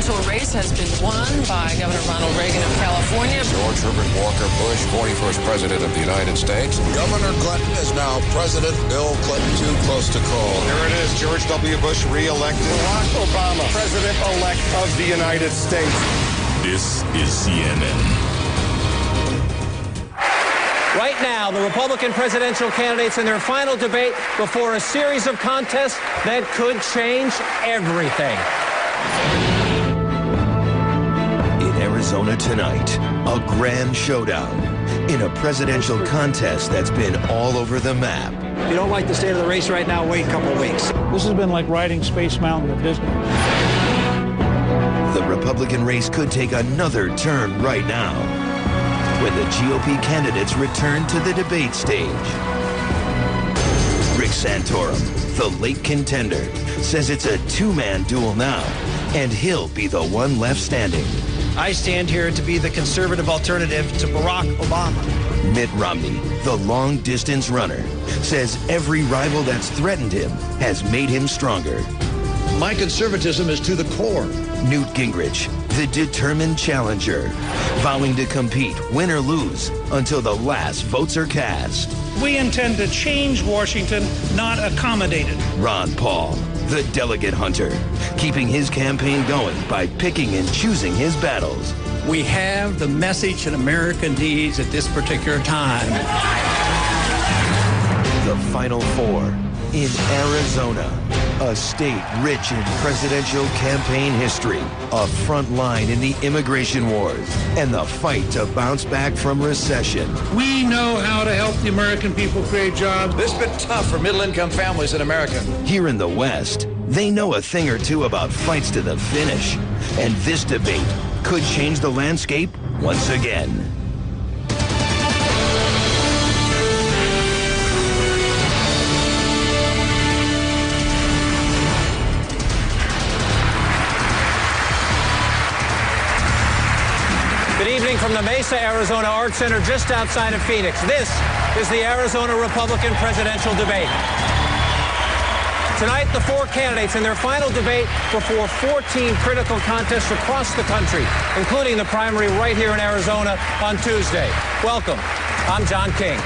presidential race has been won by Governor Ronald Reagan of California. George Herbert Walker Bush, 41st President of the United States. Governor Clinton is now President. Bill Clinton too close to call. There it is, George W. Bush re-elected. Barack Obama, President-elect of the United States. This is CNN. Right now, the Republican presidential candidates in their final debate before a series of contests that could change everything. In Arizona tonight, a grand showdown in a presidential contest that's been all over the map. If you don't like the state of the race right now, wait a couple of weeks. This has been like riding Space Mountain at Disney. The Republican race could take another turn right now when the GOP candidates return to the debate stage. Rick Santorum, the late contender, says it's a two-man duel now, and he'll be the one left standing. I stand here to be the conservative alternative to Barack Obama. Mitt Romney, the long-distance runner, says every rival that's threatened him has made him stronger. My conservatism is to the core. Newt Gingrich, the determined challenger, vowing to compete, win or lose, until the last votes are cast. We intend to change Washington, not accommodate it. Ron Paul, the delegate hunter, keeping his campaign going by picking and choosing his battles. We have the message that America needs at this particular time. The Final Four in Arizona, a state rich in presidential campaign history, a front line in the immigration wars, and the fight to bounce back from recession. We know how to help the American people create jobs. This has been tough for middle-income families in America. Here in the West, they know a thing or two about fights to the finish, and this debate could change the landscape once again. Good evening from the Mesa, Arizona Art Center just outside of Phoenix. This is the Arizona Republican presidential debate. Tonight, the four candidates in their final debate before 14 critical contests across the country, including the primary right here in Arizona on Tuesday. Welcome. I'm John King.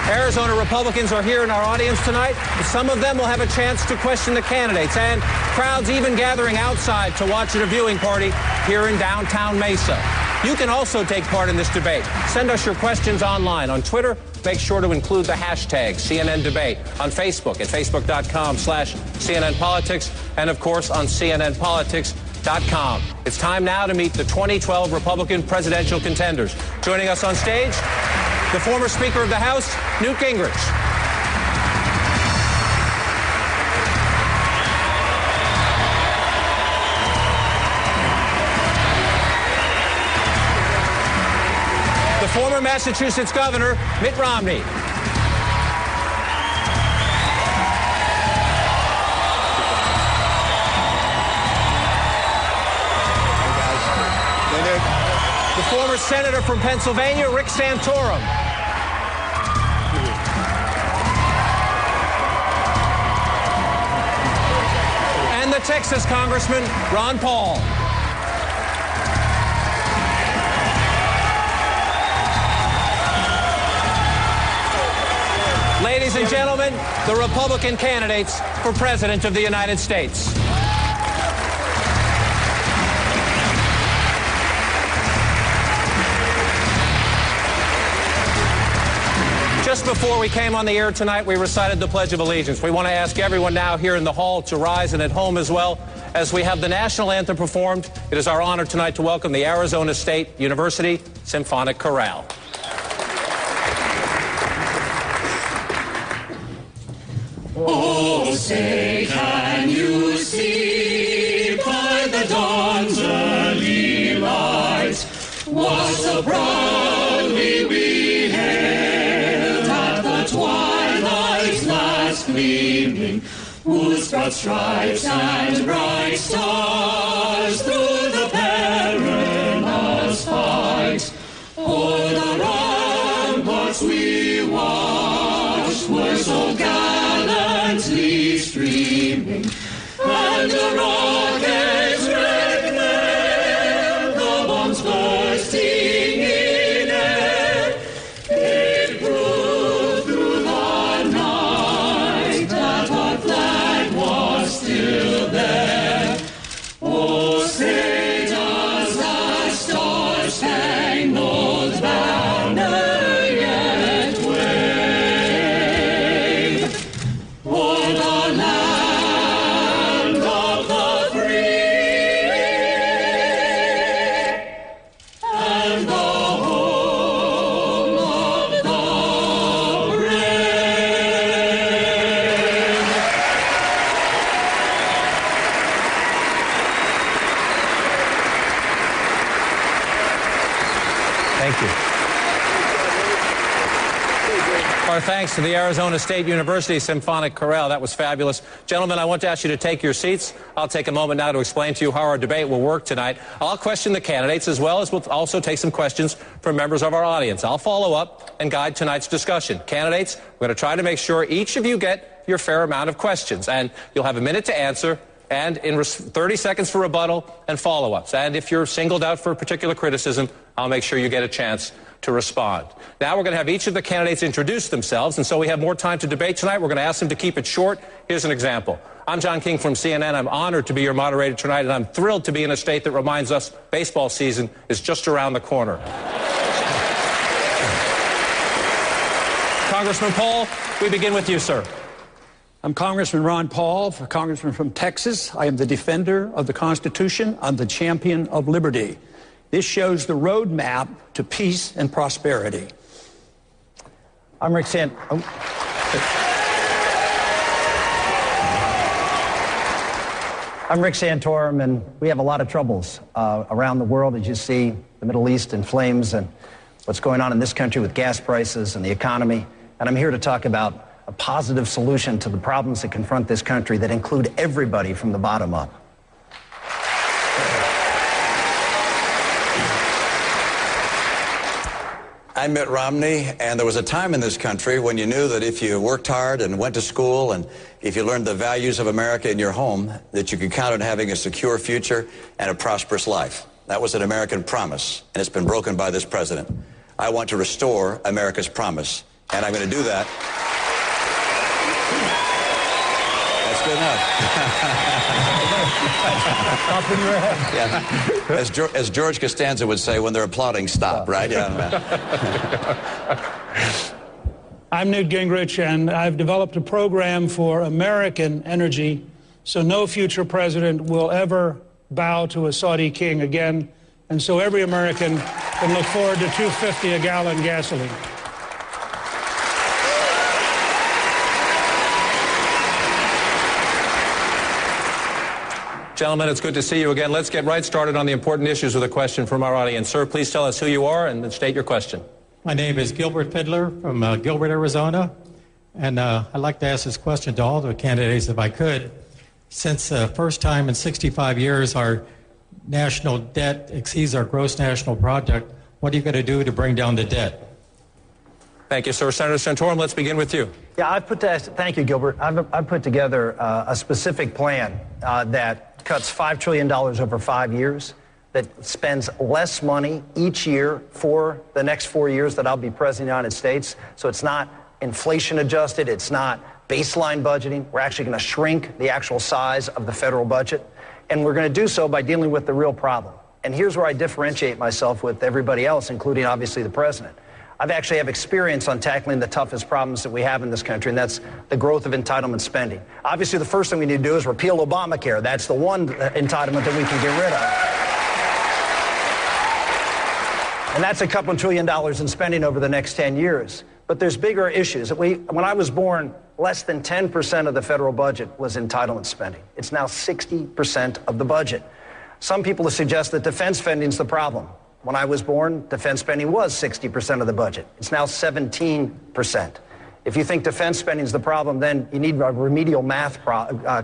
Arizona Republicans are here in our audience tonight. Some of them will have a chance to question the candidates, and crowds even gathering outside to watch at a viewing party here in downtown Mesa. You can also take part in this debate. Send us your questions online. On Twitter, make sure to include the hashtag CNN Debate. On Facebook at facebook.com/CNN Politics, and of course on CNNPolitics.com. It's time now to meet the 2012 Republican presidential contenders. Joining us on stage, the former Speaker of the House, Newt Gingrich. The former Massachusetts Governor, Mitt Romney. The former Senator from Pennsylvania, Rick Santorum. And the Texas Congressman, Ron Paul. Ladies and gentlemen, the Republican candidates for President of the United States. Just before we came on the air tonight, we recited the Pledge of Allegiance. We want to ask everyone now here in the hall to rise, and at home as well. As we have the national anthem performed, it is our honor tonight to welcome the Arizona State University Symphonic Chorale. Oh, say, can you see by the dawn's early light what so proudly we hailed at the twilight's last gleaming, whose broad stripes and bright stars through the perilous fight o'er the ramparts we watched were so gallantly streaming, and the rockets' red Thank you. Our thanks to the Arizona State University Symphonic Chorale. That was fabulous. Gentlemen, I want to ask you to take your seats. I'll take a moment now to explain to you how our debate will work tonight. I'll question the candidates as well as we'll also take some questions from members of our audience. I'll follow up and guide tonight's discussion. Candidates, we're going to try to make sure each of you get your fair amount of questions, and you'll have a minute to answer and in 30 seconds for rebuttal and follow-ups. And if you're singled out for a particular criticism, I'll make sure you get a chance to respond. Now we're going to have each of the candidates introduce themselves, and so we have more time to debate tonight. We're going to ask them to keep it short. Here's an example. I'm John King from CNN. I'm honored to be your moderator tonight, and I'm thrilled to be in a state that reminds us baseball season is just around the corner. Congressman Paul, we begin with you, sir. I'm Congressman Ron Paul, Congressman from Texas. I am the defender of the Constitution. I'm the champion of liberty. This shows the roadmap to peace and prosperity. I'm Rick Santorum, and we have a lot of troubles around the world, as you see, the Middle East in flames and what's going on in this country with gas prices and the economy. And I'm here to talk about a positive solution to the problems that confront this country that include everybody from the bottom up. I'm Mitt Romney, and there was a time in this country when you knew that if you worked hard and went to school and if you learned the values of America in your home, that you could count on having a secure future and a prosperous life. That was an American promise, and it's been broken by this president. I want to restore America's promise, and I'm going to do that. That's good enough. Stop when you're ahead. Yeah. As George Costanza would say, when they're applauding, stop, right? Yeah. I'm Newt Gingrich, and I've developed a program for American energy so no future president will ever bow to a Saudi king again, and so every American can look forward to $2.50 a gallon gasoline. Gentlemen, it's good to see you again. Let's get right started on the important issues with a question from our audience. Sir, please tell us who you are and then state your question. My name is Gilbert Fiddler from Gilbert, Arizona. And I'd like to ask this question to all the candidates if I could. Since the first time in 65 years our national debt exceeds our gross national product, what are you going to do to bring down the debt? Thank you, sir. Senator Santorum, let's begin with you. Yeah, thank you, Gilbert. I've put together a specific plan that cuts $5 trillion over 5 years, that spends less money each year for the next 4 years that I'll be president of the United States. So it's not inflation adjusted, it's not baseline budgeting. We're actually going to shrink the actual size of the federal budget. And we're going to do so by dealing with the real problem. And here's where I differentiate myself with everybody else, including obviously the president. I actually have experience on tackling the toughest problems that we have in this country, and that's the growth of entitlement spending. Obviously, the first thing we need to do is repeal Obamacare. That's the one entitlement that we can get rid of. And that's a couple $2 trillion in spending over the next 10 years. But there's bigger issues. When I was born, less than 10% of the federal budget was entitlement spending. It's now 60% of the budget. Some people suggest that defense spending is the problem. When I was born, defense spending was 60% of the budget. It's now 17%. If you think defense spending is the problem, then you need a remedial math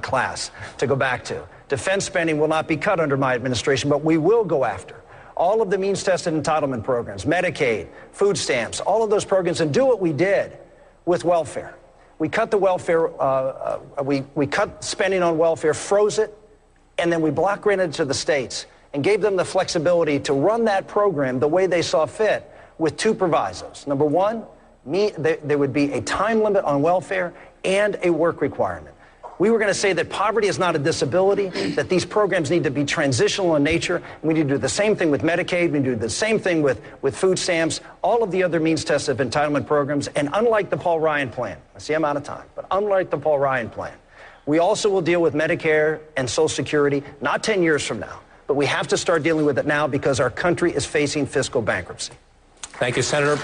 class to go back to. Defense spending will not be cut under my administration, but we will go after all of the means-tested entitlement programs, Medicaid, food stamps, all of those programs, and do what we did with welfare. We cut the welfare, we cut spending on welfare, froze it, and then we block granted it to the states and gave them the flexibility to run that program the way they saw fit with two provisos. Number one, there would be a time limit on welfare and a work requirement. We were going to say that poverty is not a disability, that these programs need to be transitional in nature. And we need to do the same thing with Medicaid. We need to do the same thing with food stamps, all of the other means-tested entitlement programs. And unlike the Paul Ryan plan, I see I'm out of time, but unlike the Paul Ryan plan, we also will deal with Medicare and Social Security, not 10 years from now. But we have to start dealing with it now because our country is facing fiscal bankruptcy. Thank you, Senator.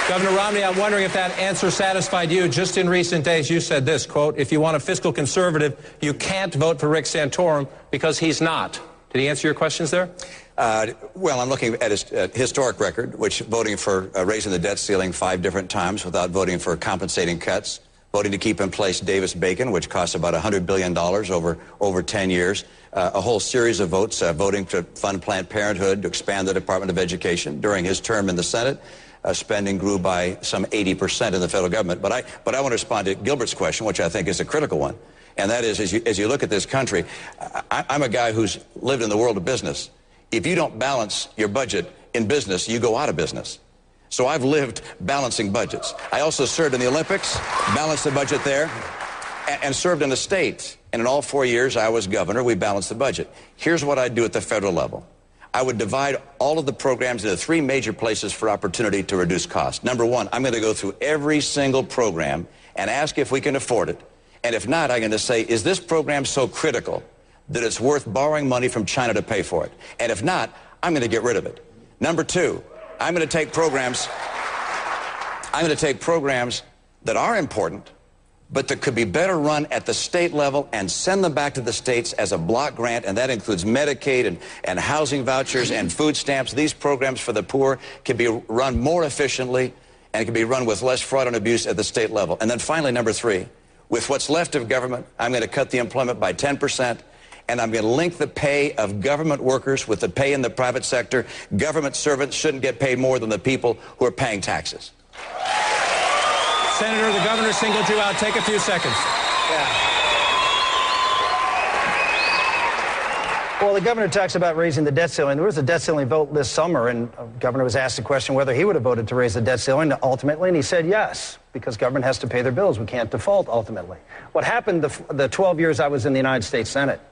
Governor Romney, I'm wondering if that answer satisfied you. Just in recent days, you said this, quote, if you want a fiscal conservative, you can't vote for Rick Santorum because he's not. Did he answer your questions there? Well, I'm looking at his historic record, which voting for raising the debt ceiling 5 different times without voting for compensating cuts, voting to keep in place Davis-Bacon, which costs about $100 billion over 10 years, a whole series of votes, voting to fund Planned Parenthood, to expand the Department of Education. During his term in the Senate, spending grew by some 80% in the federal government. But I want to respond to Gilbert's question, which I think is a critical one. And that is, as you look at this country, I'm a guy who's lived in the world of business. If you don't balance your budget in business, you go out of business. So I've lived balancing budgets. I also served in the Olympics, balanced the budget there, and served in the state. And in all 4 years I was governor, we balanced the budget. Here's what I'd do at the federal level. I would divide all of the programs into 3 major places for opportunity to reduce cost. Number 1, I'm going to go through every single program and ask if we can afford it. And if not, I'm going to say, is this program so critical that it's worth borrowing money from China to pay for it? And if not, I'm going to get rid of it. Number 2, I'm going to take programs that are important, but that could be better run at the state level and send them back to the states as a block grant, and that includes Medicaid and housing vouchers and food stamps. These programs for the poor can be run more efficiently and can be run with less fraud and abuse at the state level. And then finally, number 3, with what's left of government, I'm going to cut the employment by 10%, and I'm going to link the pay of government workers with the pay in the private sector. Government servants shouldn't get paid more than the people who are paying taxes. Senator, the governor singled you out. Take a few seconds. Yeah. Well, the governor talks about raising the debt ceiling. There was a debt ceiling vote this summer, and the governor was asked the question whether he would have voted to raise the debt ceiling ultimately, and he said yes, because government has to pay their bills. We can't default ultimately. What happened the 12 years I was in the United States Senate,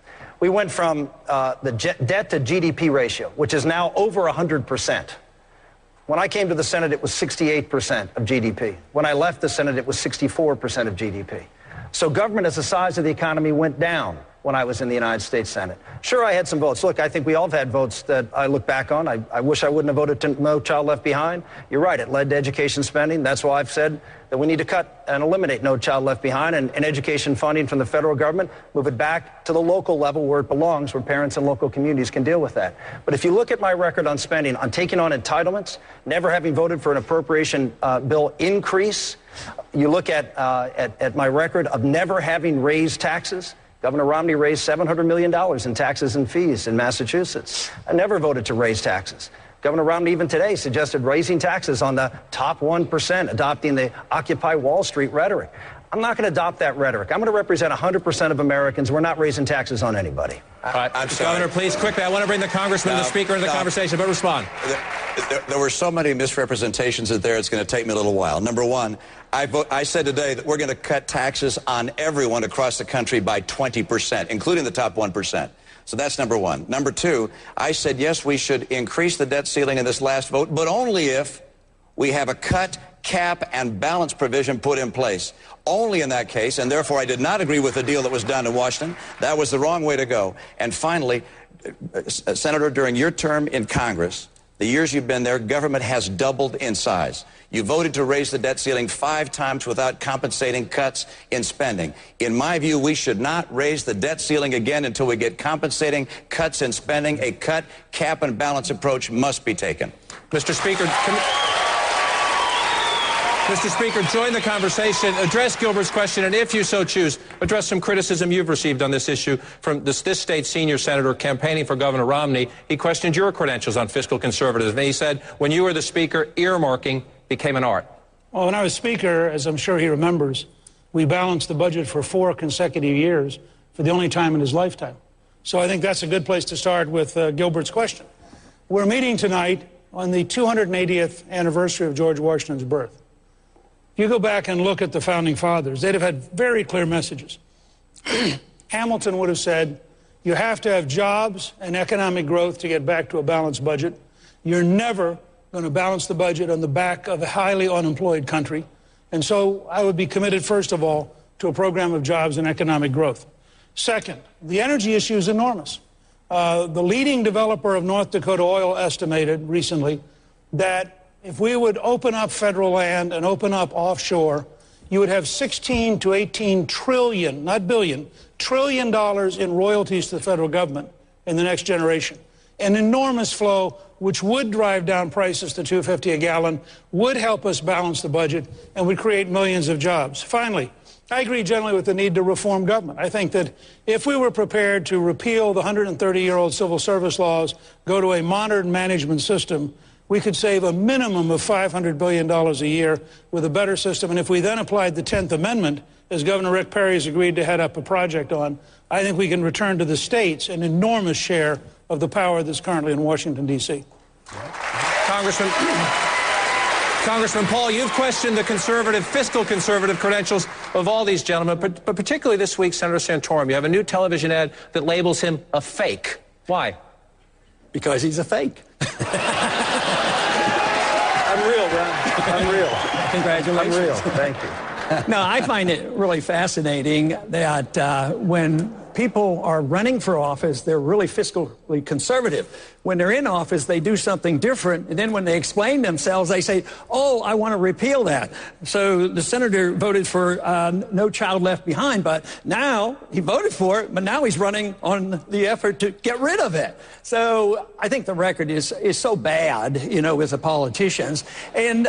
we went from the debt to GDP ratio, which is now over 100%. When I came to the Senate, it was 68% of GDP. When I left the Senate, it was 64% of GDP. So government as the size of the economy went down when I was in the United States Senate. Sure, I had some votes. Look, I think we all have had votes that I look back on. I wish I wouldn't have voted to No Child Left Behind. You're right, it led to education spending. That's why I've said that we need to cut and eliminate No Child Left Behind and education funding from the federal government, move it back to the local level where it belongs, where parents and local communities can deal with that. But if you look at my record on spending, on taking on entitlements, never having voted for an appropriation bill increase, you look at my record of never having raised taxes. Governor Romney raised $700 million in taxes and fees in Massachusetts. I never voted to raise taxes. Governor Romney even today suggested raising taxes on the top 1%, adopting the Occupy Wall Street rhetoric. I'm not going to adopt that rhetoric. I'm going to represent 100% of Americans. We're not raising taxes on anybody. All right, Governor, please, quickly, I want to bring the congressman and the speaker into the conversation, but respond. There were so many misrepresentations that it's going to take me a little while. Number 1, I said today that we're going to cut taxes on everyone across the country by 20%, including the top 1%. So that's number 1. Number 2, I said, yes, we should increase the debt ceiling in this last vote, but only if we have a cut, cap, and balance provision put in place. Only in that case, and therefore I did not agree with the deal that was done in Washington. That was the wrong way to go. And finally, Senator, during your term in Congress, the years you've been there, government has doubled in size. You voted to raise the debt ceiling 5 times without compensating cuts in spending. In my view, we should not raise the debt ceiling again until we get compensating cuts in spending. A cut, cap, and balance approach must be taken. Mr. Speaker, join the conversation, address Gilbert's question, and if you so choose, address some criticism you've received on this issue from this state's senior senator campaigning for Governor Romney. He questioned your credentials on fiscal conservatism. And he said, when you were the speaker, earmarking became an art. Well, when I was speaker, as I'm sure he remembers, we balanced the budget for 4 consecutive years for the only time in his lifetime. So I think that's a good place to start with Gilbert's question. We're meeting tonight on the 280th anniversary of George Washington's birth. You go back and look at the Founding Fathers, they'd have had very clear messages. Hamilton would have said, you have to have jobs and economic growth to get back to a balanced budget. You're never going to balance the budget on the back of a highly unemployed country. And so I would be committed, first of all, to a program of jobs and economic growth. Second, the energy issue is enormous. The leading developer of North Dakota Oil estimated recently that if we would open up federal land and open up offshore, you would have 16 to 18 trillion, not billion, trillion dollars in royalties to the federal government in the next generation. An enormous flow which would drive down prices to $2.50 a gallon, would help us balance the budget, and would create millions of jobs. Finally, I agree generally with the need to reform government. I think that if we were prepared to repeal the 130-year-old civil service laws, go to a modern management system, we could save a minimum of $500 billion a year with a better system. And if we then applied the 10th Amendment, as Governor Rick Perry has agreed to head up a project on, I think we can return to the states an enormous share of the power that's currently in Washington, D.C. Congressman Paul, you've questioned the fiscal conservative credentials of all these gentlemen, but particularly this week, Senator Santorum. You have a new television ad that labels him a fake. Why? Because he's a fake. Unreal, Ron. Unreal. Congratulations. Unreal. Thank you. No, I find it really fascinating that when people are running for office, they're really fiscally conservative. When they're in office, they do something different. And then when they explain themselves, they say, oh, I want to repeal that. So the senator voted for No Child Left Behind, but now he voted for it, but now he's running on the effort to get rid of it. So I think the record is so bad, you know, with the politicians. And,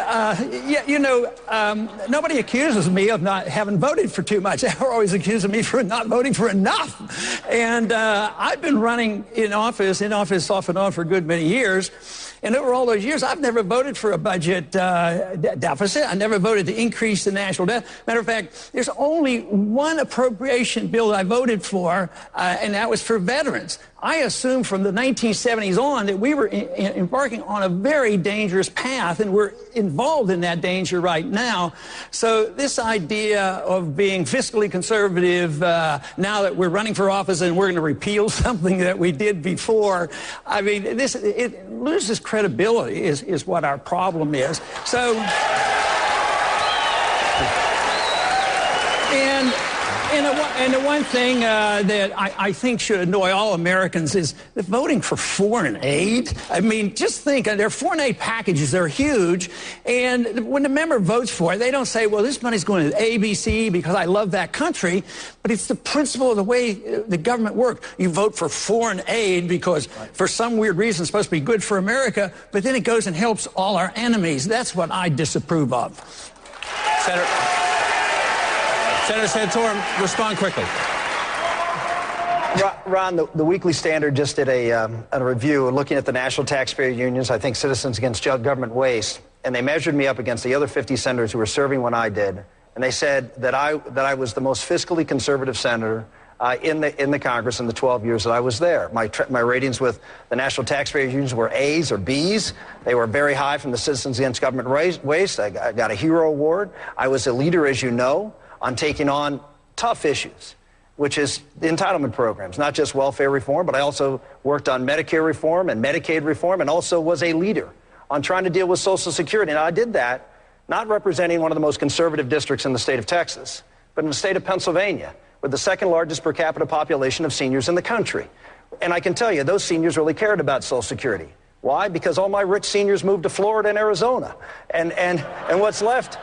nobody accuses me of not having voted for too much. They're always accusing me for not voting for enough. And I've been running in office off and on for a good many years. And over all those years, I've never voted for a budget deficit. I never voted to increase the national debt. Matter of fact, there's only one appropriation bill that I voted for, and that was for veterans. I assumed from the 1970s on that we were embarking on a very dangerous path, and we're involved in that danger right now. So this idea of being fiscally conservative now that we're running for office and we're going to repeal something that we did before, I mean, it loses credibility is what our problem is. So, and the one thing that I think should annoy all Americans is that voting for foreign aid. I mean, just think, their foreign aid packages, they're huge, and when the member votes for it, they don't say, well, this money's going to ABC because I love that country, but it's the principle of the way the government works. You vote for foreign aid because for some weird reason it's supposed to be good for America, but then it goes and helps all our enemies. That's what I disapprove of. Senator Santorum, respond quickly. Ron, the Weekly Standard just did a review looking at the national taxpayer unions, I think Citizens Against Government Waste, and they measured me up against the other 50 senators who were serving when I did, and they said that I was the most fiscally conservative senator in the Congress in the 12 years that I was there. My ratings with the national taxpayer unions were A's or B's. They were very high from the Citizens Against Government Waste. I got a Hero Award. I was a leader, as you know, on taking on tough issues, which is the entitlement programs, not just welfare reform, but I also worked on Medicare reform and Medicaid reform, and also was a leader on trying to deal with Social Security. And I did that not representing one of the most conservative districts in the state of Texas, but in the state of Pennsylvania, with the second largest per capita population of seniors in the country. And I can tell you, those seniors really cared about Social Security. Why? Because all my rich seniors moved to Florida and Arizona. And what's left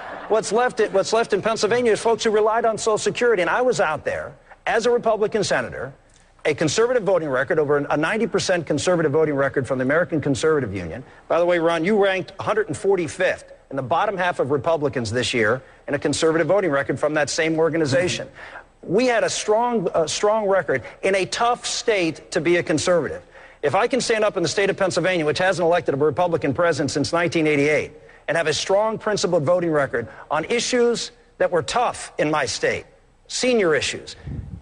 in Pennsylvania is folks who relied on Social Security. And I was out there as a Republican senator, a conservative voting record, over a 90% conservative voting record from the American Conservative Union. By the way, Ron, you ranked 145th in the bottom half of Republicans this year in a conservative voting record from that same organization. We had a strong record in a tough state to be a conservative. If I can stand up in the state of Pennsylvania, which hasn't elected a Republican president since 1988, and have a strong principled voting record on issues that were tough in my state, senior issues.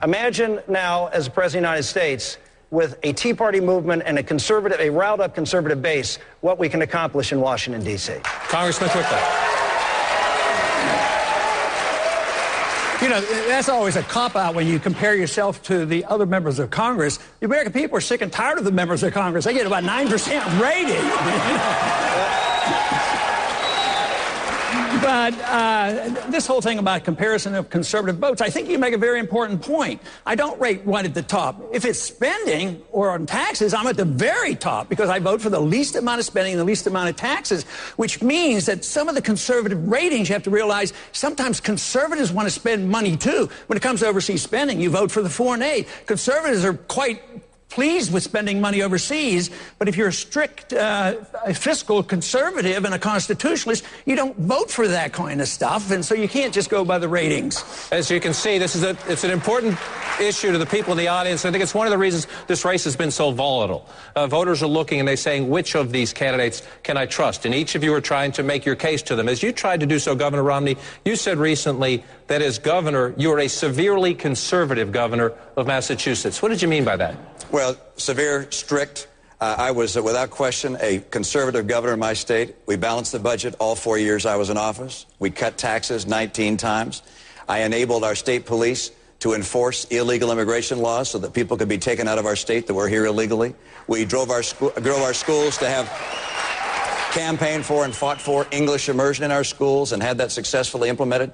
Imagine now, as President of the United States, with a Tea Party movement and a riled-up conservative base, what we can accomplish in Washington, D.C. Congressman quickly. You know, that's always a cop-out when you compare yourself to the other members of Congress. The American people are sick and tired of the members of Congress. They get about 9% rating. But this whole thing about comparison of conservative votes, I think you make a very important point. I don't rate one at the top. If it's spending or on taxes, I'm at the very top because I vote for the least amount of spending and the least amount of taxes, which means that some of the conservative ratings, you have to realize, sometimes conservatives want to spend money too. When it comes to overseas spending, you vote for the foreign aid. Conservatives are quite pleased with spending money overseas, but if you're a strict fiscal conservative and a constitutionalist, you don't vote for that kind of stuff, and so you can't just go by the ratings. As you can see, it's an important issue to the people in the audience. I think it's one of the reasons this race has been so volatile. Voters are looking and they're saying, which of these candidates can I trust? And each of you are trying to make your case to them. As you tried to do so, Governor Romney, you said recently that as governor, you are a severely conservative governor of Massachusetts. What did you mean by that? Well, severe, strict. I was, without question, a conservative governor in my state. We balanced the budget all 4 years I was in office. We cut taxes 19 times. I enabled our state police to enforce illegal immigration laws so that people could be taken out of our state that were here illegally. We drove our schools to have campaigned for and fought for English immersion in our schools and had that successfully implemented.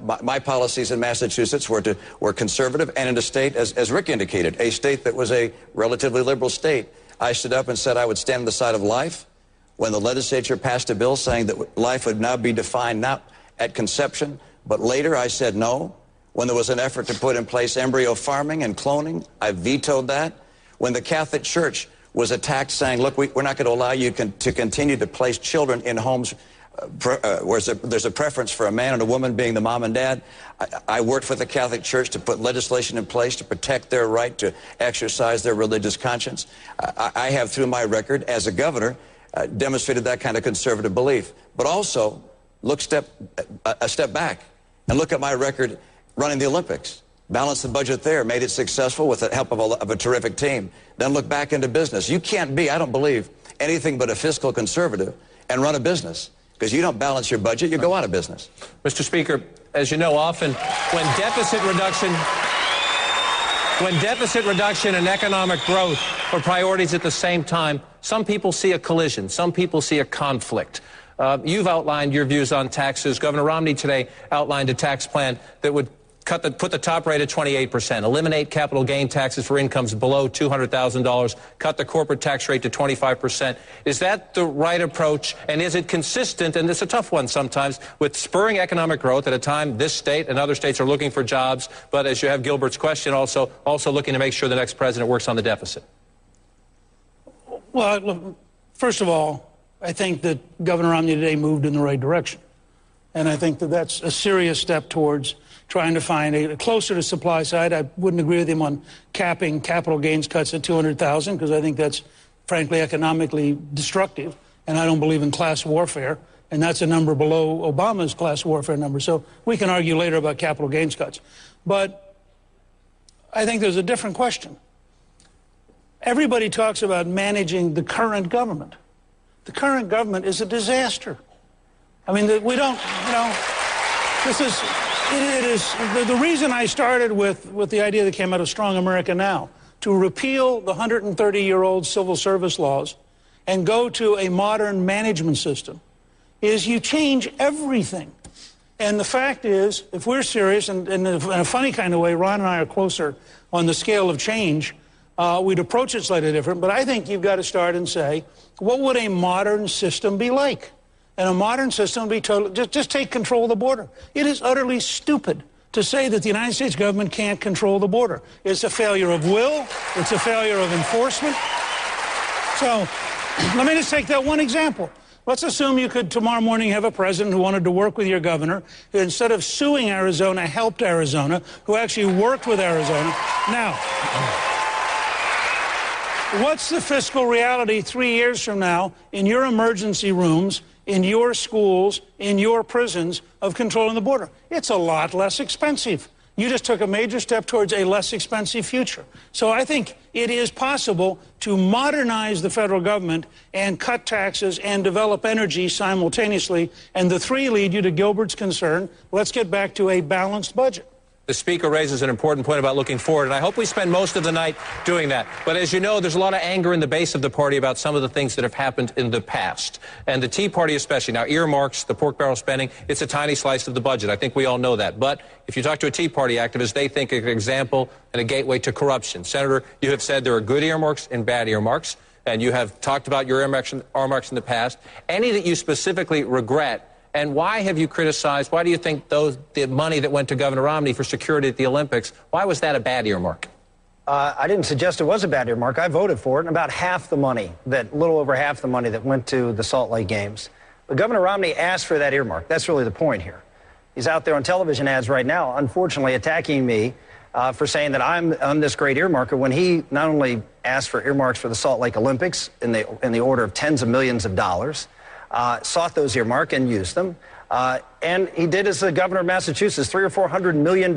My policies in Massachusetts were conservative, and in a state, as Rick indicated, a state that was a relatively liberal state. I stood up and said I would stand on the side of life when the legislature passed a bill saying that life would now be defined not at conception, but later. I said no. When there was an effort to put in place embryo farming and cloning, I vetoed that. When the Catholic Church was attacked saying, look, we're not going to allow you to continue to place children in homes where there's a preference for a man and a woman being the mom and dad. I worked with the Catholic Church to put legislation in place to protect their right to exercise their religious conscience. I have, through my record as a governor, demonstrated that kind of conservative belief. But also, look a step back and look at my record running the Olympics. Balanced the budget there, made it successful with the help of a terrific team. Then look back into business. You can't be, I don't believe, anything but a fiscal conservative and run a business. Because you don't balance your budget, you go out of business. Mr. Speaker, as you know, often when deficit reduction and economic growth are priorities at the same time, some people see a collision, some people see a conflict. You've outlined your views on taxes. Governor Romney today outlined a tax plan that would put the top rate at 28%, eliminate capital gain taxes for incomes below $200,000, cut the corporate tax rate to 25%. Is that the right approach? And is it consistent, and it's a tough one sometimes, with spurring economic growth at a time this state and other states are looking for jobs, but as you have Gilbert's question, also looking to make sure the next president works on the deficit? Well, look, first of all, I think that Governor Romney today moved in the right direction. And I think that that's a serious step towards trying to find a closer to supply side. I wouldn't agree with him on capping capital gains cuts at $200,000 because I think that's, frankly, economically destructive. And I don't believe in class warfare. And that's a number below Obama's class warfare number. So we can argue later about capital gains cuts. But I think there's a different question. Everybody talks about managing the current government. The current government is a disaster. I mean, we don't, this is, it is, the reason I started with the idea that came out of Strong America Now, to repeal the 130-year-old civil service laws and go to a modern management system, is you change everything. And the fact is, if we're serious, and in a funny kind of way, Ron and I are closer on the scale of change, we'd approach it slightly different, but I think you've got to start and say, what would a modern system be like? And a modern system would be totally, just take control of the border. It is utterly stupid to say that the United States government can't control the border. It's a failure of will. It's a failure of enforcement. So let me just take that one example. Let's assume you could tomorrow morning have a president who wanted to work with your governor, who instead of suing Arizona, helped Arizona, who actually worked with Arizona. Now, what's the fiscal reality 3 years from now in your emergency rooms, in your schools, in your prisons of controlling the border? It's a lot less expensive. You just took a major step towards a less expensive future. So I think it is possible to modernize the federal government and cut taxes and develop energy simultaneously. And the three lead you to Gilbert's concern. Let's get back to a balanced budget. The Speaker raises an important point about looking forward, and I hope we spend most of the night doing that. But as you know, there's a lot of anger in the base of the party about some of the things that have happened in the past. And the Tea Party especially. Now, earmarks, the pork barrel spending, it's a tiny slice of the budget. I think we all know that. But if you talk to a Tea Party activist, they think it's an example and a gateway to corruption. Senator, you have said there are good earmarks and bad earmarks, and you have talked about your earmarks in the past. Any that you specifically regret? And why have you criticized, why do you think the money that went to Governor Romney for security at the Olympics, why was that a bad earmark? I didn't suggest it was a bad earmark. I voted for it, and about half the money, a little over half the money that went to the Salt Lake Games. But Governor Romney asked for that earmark. That's really the point here. He's out there on television ads right now, unfortunately attacking me for saying that I'm this great earmarker when he not only asked for earmarks for the Salt Lake Olympics in the order of tens of millions of dollars, sought those earmarks and used them. And he did as the governor of Massachusetts, $300 or $400 million.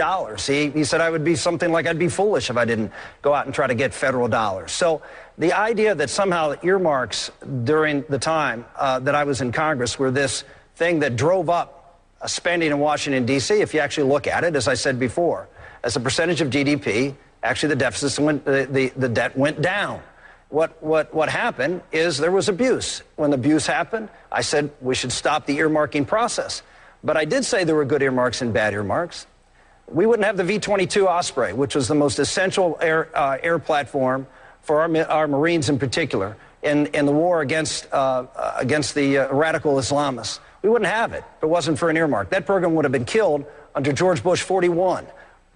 He said I would be something like I'd be foolish if I didn't go out and try to get federal dollars. So the idea that somehow earmarks during the time that I was in Congress were this thing that drove up spending in Washington, D.C., if you actually look at it, as I said before, as a percentage of GDP, actually the deficit the debt went down. What happened is there was abuse. When the abuse happened, I said we should stop the earmarking process. But I did say there were good earmarks and bad earmarks. We wouldn't have the V-22 Osprey, which was the most essential air platform for our Marines in particular in the war against the radical Islamists. We wouldn't have it if it wasn't for an earmark. That program would have been killed under George Bush 41.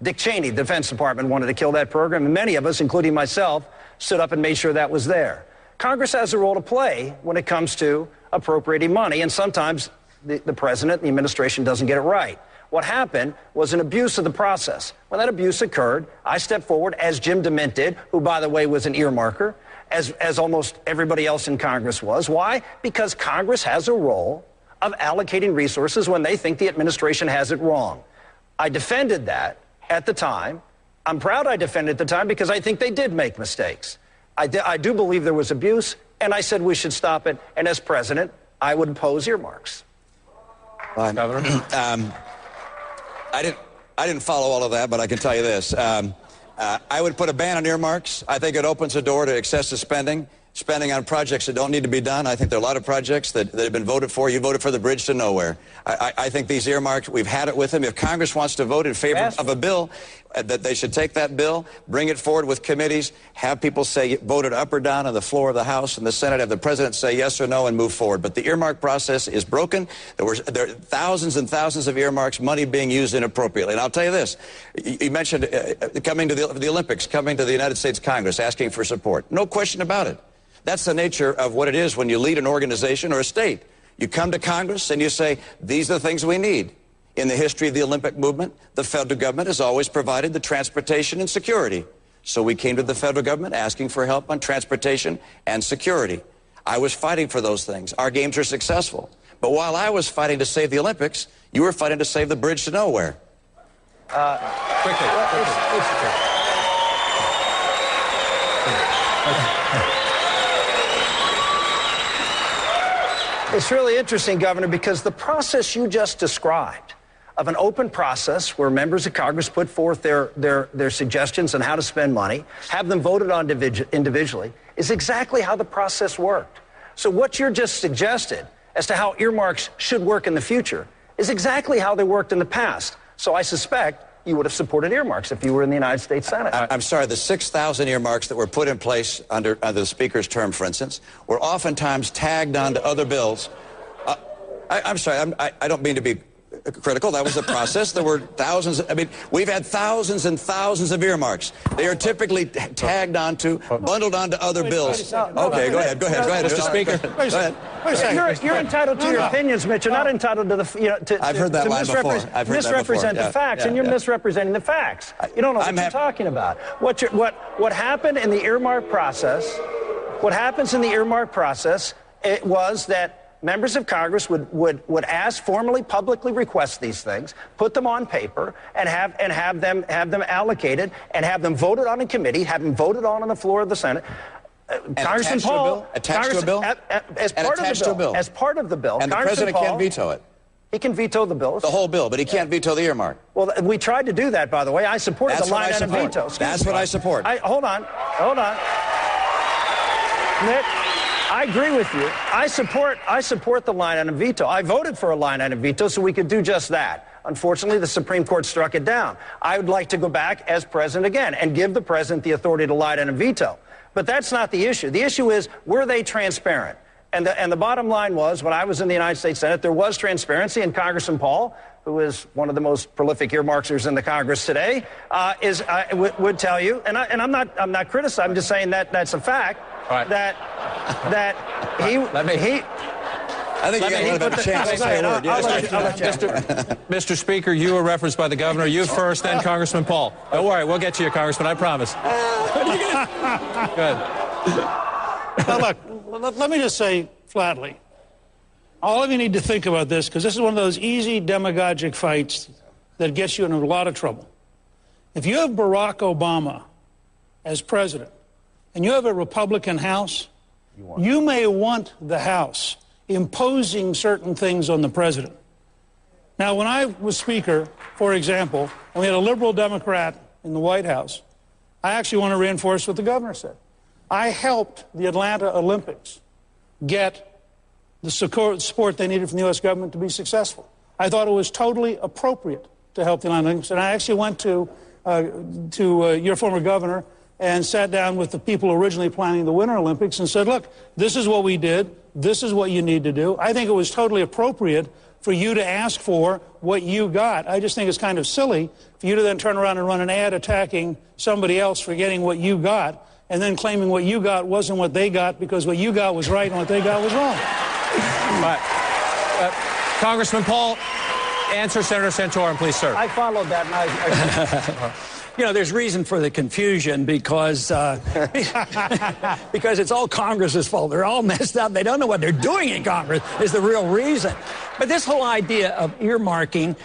Dick Cheney, the Defense Department, wanted to kill that program, and many of us, including myself, stood up and made sure that was there. Congress has a role to play when it comes to appropriating money, and sometimes the president and the administration doesn't get it right. What happened was an abuse of the process. When that abuse occurred, I stepped forward, as Jim DeMint did, who, by the way, was an earmarker, as almost everybody else in Congress was. Why? Because Congress has a role of allocating resources when they think the administration has it wrong. I defended that at the time. I'm proud I defended it at the time because I think they did make mistakes. I do believe there was abuse, and I said we should stop it. And as president, I would oppose earmarks. Governor? I didn't follow all of that, but I can tell you this. I would put a ban on earmarks. I think it opens the door to excessive spending on projects that don't need to be done. I think there are a lot of projects that have been voted for. You voted for the bridge to nowhere. I think these earmarks, we've had it with them. If Congress wants to vote in favor of a bill, that they should take that bill, bring it forward with committees, have people say vote it up or down on the floor of the House and the Senate, have the president say yes or no and move forward. But the earmark process is broken. There are thousands and thousands of earmarks, money being used inappropriately. And I'll tell you this. You mentioned coming to the Olympics, coming to the United States Congress, asking for support. No question about it. That's the nature of what it is when you lead an organization or a state. You come to Congress and you say, these are the things we need. In the history of the Olympic movement, the federal government has always provided the transportation and security. So we came to the federal government asking for help on transportation and security. I was fighting for those things. Our games are successful. But while I was fighting to save the Olympics, you were fighting to save the bridge to nowhere. Quickly. It's really interesting, Governor, because the process you just described of an open process where members of Congress put forth their suggestions on how to spend money, have them voted on individually, is exactly how the process worked. So what you're just suggested as to how earmarks should work in the future is exactly how they worked in the past. So I suspect you would have supported earmarks if you were in the United States Senate. I'm sorry, the 6,000 earmarks that were put in place under the Speaker's term, for instance, were oftentimes tagged onto other bills. I'm sorry, I don't mean to be critical. That was the process. There were thousands. I mean, we've had thousands and thousands of earmarks. They are typically tagged onto, bundled onto other bills. Okay, go ahead, Mr. Speaker. Go ahead. Wait a second. You're entitled to your opinions, Mitch. You're not entitled to the. I've heard that line before. Misrepresent the facts, and you're misrepresenting the facts. You don't know what you're talking about. What happened in the earmark process? What happens in the earmark process? It was that members of Congress would ask, formally, publicly request these things, put them on paper, and have them allocated, and have them voted on in committee, have them voted on the floor of the Senate. Congressman Paul, attached to a bill, as part of the bill, and the president can't veto it. He can veto the bills. The whole bill, but he can't veto the earmark. Well, we tried to do that, by the way. I supported the line item veto. That's what I support. Hold on. Nick, I agree with you. I support the line item veto. I voted for a line item veto so we could do just that. Unfortunately, the Supreme Court struck it down. I would like to go back as president again and give the president the authority to line item veto. But that's not the issue. The issue is, were they transparent? And the bottom line was, when I was in the United States Senate, there was transparency, and Congressman Paul, who is one of the most prolific earmarkers in the Congress today, would tell you, and I'm not criticizing, I'm just saying that that's a fact, right. that he. I think you got to let him a chance to say a word. Mr. Speaker, you were referenced by the governor. You first, then Congressman Paul. Don't worry, we'll get to you, Congressman, I promise. Good. Now, look, let me just say flatly, all of you need to think about this, because this is one of those easy demagogic fights that gets you in a lot of trouble. If you have Barack Obama as president, and you have a Republican House, you may want the House imposing certain things on the president. Now, when I was Speaker, for example, and we had a liberal Democrat in the White House, I actually want to reinforce what the governor said. I helped the Atlanta Olympics get the support they needed from the U.S. government to be successful. I thought it was totally appropriate to help the Atlanta Olympics, and I actually went to your former governor and sat down with the people originally planning the Winter Olympics and said, look, this is what we did. This is what you need to do. I think it was totally appropriate for you to ask for what you got. I just think it's kind of silly for you to then turn around and run an ad attacking somebody else for getting what you got and then claiming what you got wasn't what they got because what you got was right and what they got was wrong. Congressman Paul, answer Senator Santorum, please, sir. I followed that, and You know, there's reason for the confusion because because it's all Congress's fault. They're all messed up. They don't know what they're doing in Congress is the real reason. But this whole idea of earmarking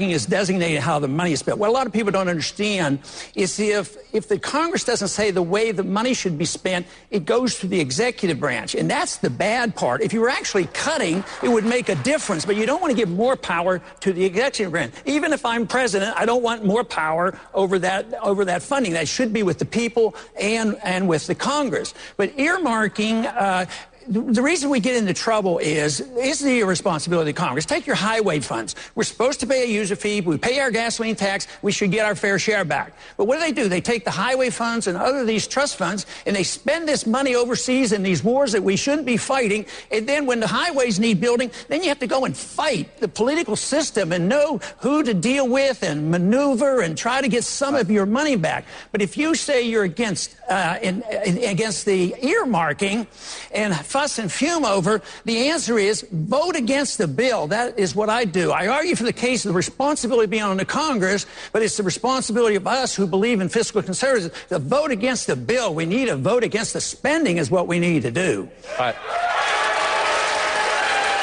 is designating how the money is spent. What a lot of people don't understand is if the Congress doesn't say the way the money should be spent, it goes to the executive branch. And that's the bad part. If you were actually cutting, it would make a difference. But you don't want to give more power to the executive branch. Even if I'm president, I don't want more power over that funding. That should be with the people and with the Congress. But earmarking, the reason we get into trouble is the irresponsibility of Congress. Take your highway funds. We're supposed to pay a user fee. We pay our gasoline tax. We should get our fair share back. But what do? They take the highway funds and other these trust funds, and they spend this money overseas in these wars that we shouldn't be fighting. And then when the highways need building, then you have to go and fight the political system and know who to deal with and maneuver and try to get some of your money back. But if you say you're against the earmarking and fuss and fume over, the answer is vote against the bill. That is what I do. I argue for the case of the responsibility being on the Congress, but it's the responsibility of us who believe in fiscal conservatism to vote against the bill. We need to vote against the spending is what we need to do. All right.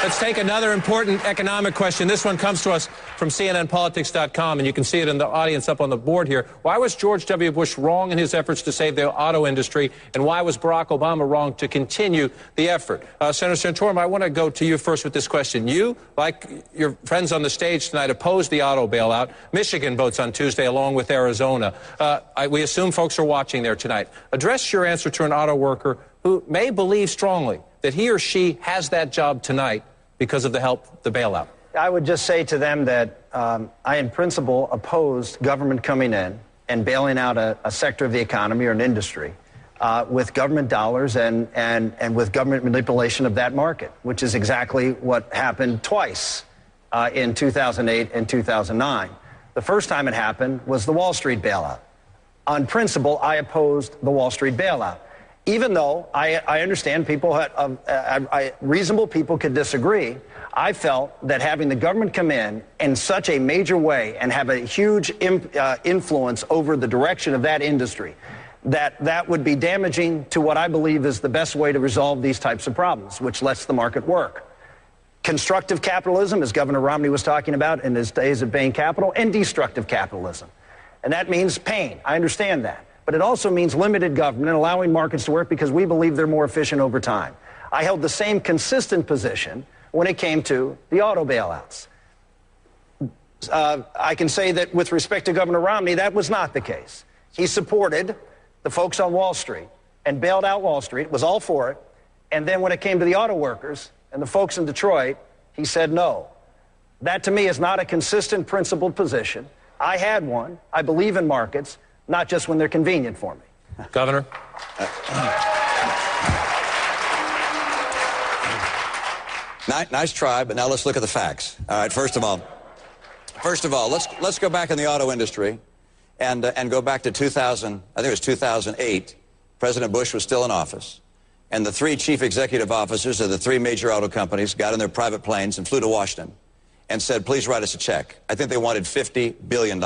Let's take another important economic question. This one comes to us from CNNPolitics.com, and you can see it in the audience up on the board here. Why was George W. Bush wrong in his efforts to save the auto industry, and why was Barack Obama wrong to continue the effort? Senator Santorum, I want to go to you first with this question. You, like your friends on the stage tonight, opposed the auto bailout. Michigan votes on Tuesday along with Arizona. We assume folks are watching there tonight. Address your answer to an auto worker who may believe strongly that he or she has that job tonight because of the bailout. I would just say to them that I, in principle, opposed government coming in and bailing out a sector of the economy or an industry with government dollars and with government manipulation of that market, which is exactly what happened twice in 2008 and 2009. The first time it happened was the Wall Street bailout. On principle, I opposed the Wall Street bailout. Even though I understand reasonable people could disagree, I felt that having the government come in such a major way and have a huge influence over the direction of that industry, that would be damaging to what I believe is the best way to resolve these types of problems, which lets the market work. Constructive capitalism, as Governor Romney was talking about in his days of Bain Capital, and destructive capitalism. And that means pain. I understand that. But it also means limited government, allowing markets to work because we believe they're more efficient over time. I held the same consistent position when it came to the auto bailouts. I can say that with respect to Governor Romney, that was not the case. He supported the folks on Wall Street and bailed out Wall Street, was all for it. And then when it came to the auto workers and the folks in Detroit, he said no. That to me is not a consistent principled position. I had one. I believe in markets, not just when they're convenient for me. Governor? Nice try, but now let's look at the facts. All right, first of all, let's go back in the auto industry and go back to 2000, I think it was 2008. President Bush was still in office, and the three chief executive officers of the three major auto companies got in their private planes and flew to Washington and said, please write us a check. I think they wanted $50 billion.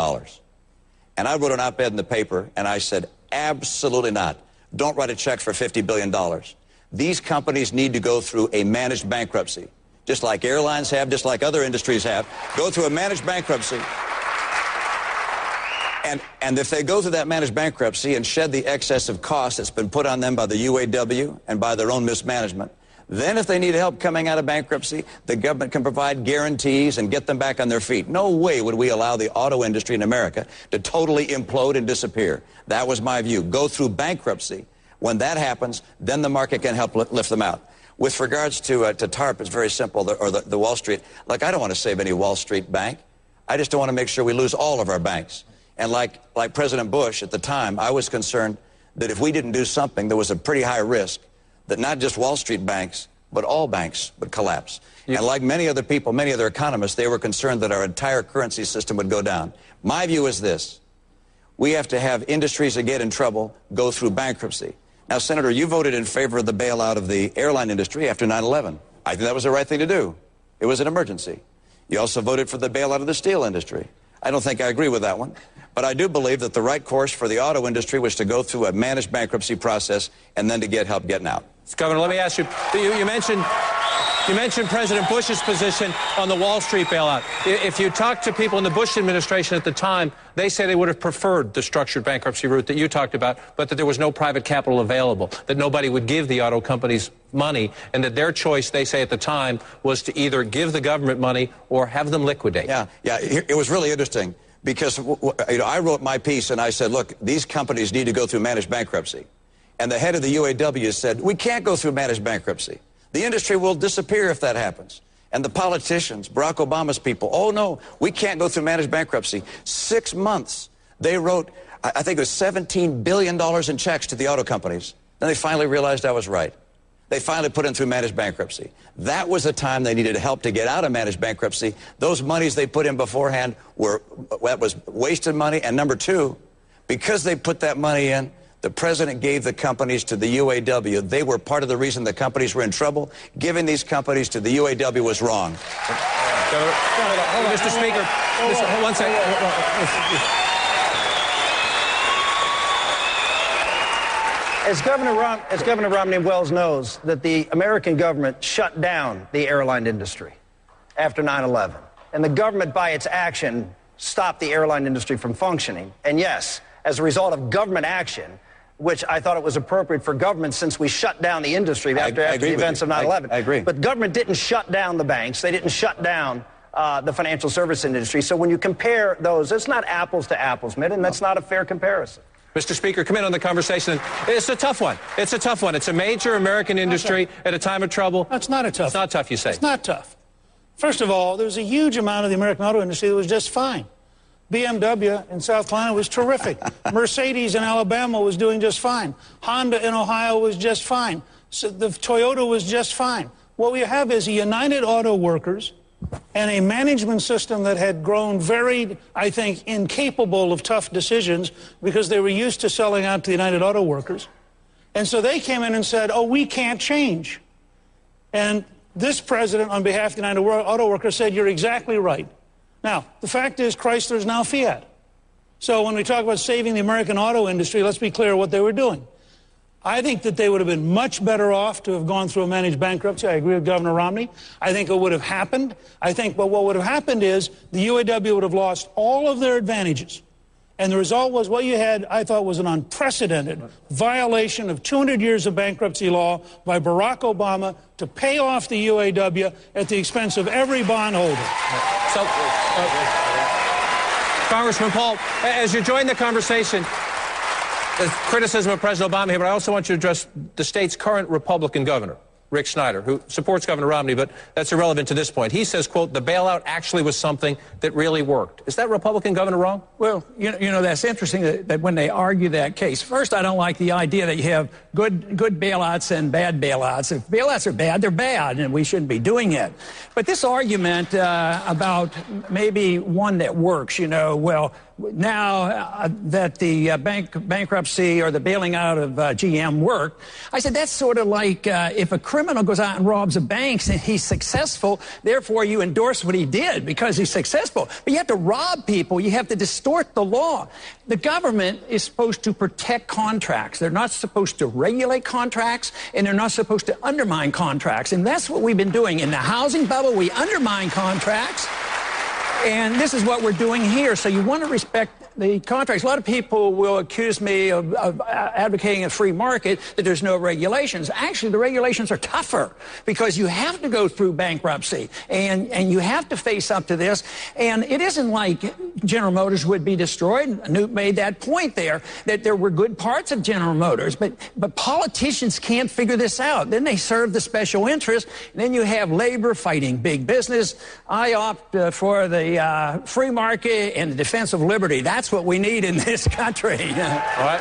And I wrote an op-ed in the paper, and I said, absolutely not. Don't write a check for $50 billion. These companies need to go through a managed bankruptcy, just like airlines have, just like other industries have. Go through a managed bankruptcy. And if they go through that managed bankruptcy and shed the excess of cost that's been put on them by the UAW and by their own mismanagement, then if they need help coming out of bankruptcy, the government can provide guarantees and get them back on their feet. No way would we allow the auto industry in America to totally implode and disappear. That was my view. Go through bankruptcy. When that happens, then the market can help lift them out. With regards to TARP, it's very simple, or the Wall Street. Look, I don't want to save any Wall Street bank. I just don't want to make sure we lose all of our banks. And like President Bush at the time, I was concerned that if we didn't do something, there was a pretty high risk that not just Wall Street banks, but all banks would collapse. And like many other people, many other economists, they were concerned that our entire currency system would go down. My view is this. We have to have industries that get in trouble go through bankruptcy. Now, Senator, you voted in favor of the bailout of the airline industry after 9/11. I think that was the right thing to do. It was an emergency. You also voted for the bailout of the steel industry. I don't think I agree with that one. But I do believe that the right course for the auto industry was to go through a managed bankruptcy process and then to get help getting out. Governor, let me ask you, you mentioned President Bush's position on the Wall Street bailout. If you talk to people in the Bush administration at the time, they say they would have preferred the structured bankruptcy route that you talked about, but that there was no private capital available, that nobody would give the auto companies money, and that their choice, they say at the time, was to either give the government money or have them liquidate. Yeah, it was really interesting because I wrote my piece and I said, look, these companies need to go through managed bankruptcy. And the head of the UAW said, we can't go through managed bankruptcy. The industry will disappear if that happens. And the politicians, Barack Obama's people, oh, no, we can't go through managed bankruptcy. 6 months, they wrote, I think it was $17 billion in checks to the auto companies. Then they finally realized I was right. They finally put in through managed bankruptcy. That was the time they needed help to get out of managed bankruptcy. Those monies they put in beforehand that was wasted money. And number two, because they put that money in, the president gave the companies to the UAW. They were part of the reason the companies were in trouble. Giving these companies to the UAW was wrong. Mr. Speaker, one second. As Governor Romney Wells knows, that the American government shut down the airline industry after 9/11. And the government, by its action, stopped the airline industry from functioning. And yes, as a result of government action, which I thought it was appropriate for government since we shut down the industry after the events of 9/11. I agree. But government didn't shut down the banks. They didn't shut down the financial service industry. So when you compare those, it's not apples to apples, Mitt, and that's not a fair comparison. Mr. Speaker, come in on the conversation. It's a tough one. It's a tough one. It's a major American industry at a time of trouble. That's not a tough. It's not tough, you say. It's not tough. First of all, there was a huge amount of the American auto industry that was just fine. BMW in South Carolina was terrific. Mercedes in Alabama was doing just fine. Honda in Ohio was just fine. So the Toyota was just fine. What we have is a united auto workers and a management system that had grown very, I think, incapable of tough decisions because they were used to selling out to the United Auto Workers. And so they came in and said, oh, we can't change. And this president, on behalf of the United Auto Workers, said, you're exactly right. Now, the fact is Chrysler is now Fiat. So when we talk about saving the American auto industry, let's be clear what they were doing. I think that they would have been much better off to have gone through a managed bankruptcy. I agree with Governor Romney. I think it would have happened. But what would have happened is the UAW would have lost all of their advantages. And the result was what you had, I thought, was an unprecedented violation of 200 years of bankruptcy law by Barack Obama to pay off the UAW at the expense of every bondholder. So, Congressman Paul, as you join the conversation, there's criticism of President Obama here, but I also want you to address the state's current Republican governor, Rick Snyder, who supports Governor Romney, but that's irrelevant to this point. He says, quote, the bailout actually was something that really worked. Is that Republican governor wrong? Well, you know that's interesting that when they argue that case. First, I don't like the idea that you have good bailouts and bad bailouts. If bailouts are bad, they're bad, and we shouldn't be doing it. But this argument about maybe one that works, well, now that the bankruptcy or the bailing out of GM worked, I said that's sort of like if a criminal goes out and robs a bank and he's successful, therefore you endorse what he did because he's successful. But you have to rob people. You have to distort the law. The government is supposed to protect contracts. They're not supposed to regulate contracts, and they're not supposed to undermine contracts. And that's what we've been doing. In the housing bubble, we undermine contracts. And this is what we're doing here. So you want to respect the contracts. A lot of people will accuse me of advocating a free market, that there's no regulations. Actually, the regulations are tougher because you have to go through bankruptcy and you have to face up to this. And it isn't like General Motors would be destroyed. Newt made that point there, that there were good parts of General Motors, but politicians can't figure this out. Then they serve the special interest, and then you have labor fighting big business. I opt for the free market and the defense of liberty. That's what we need in this country. All right.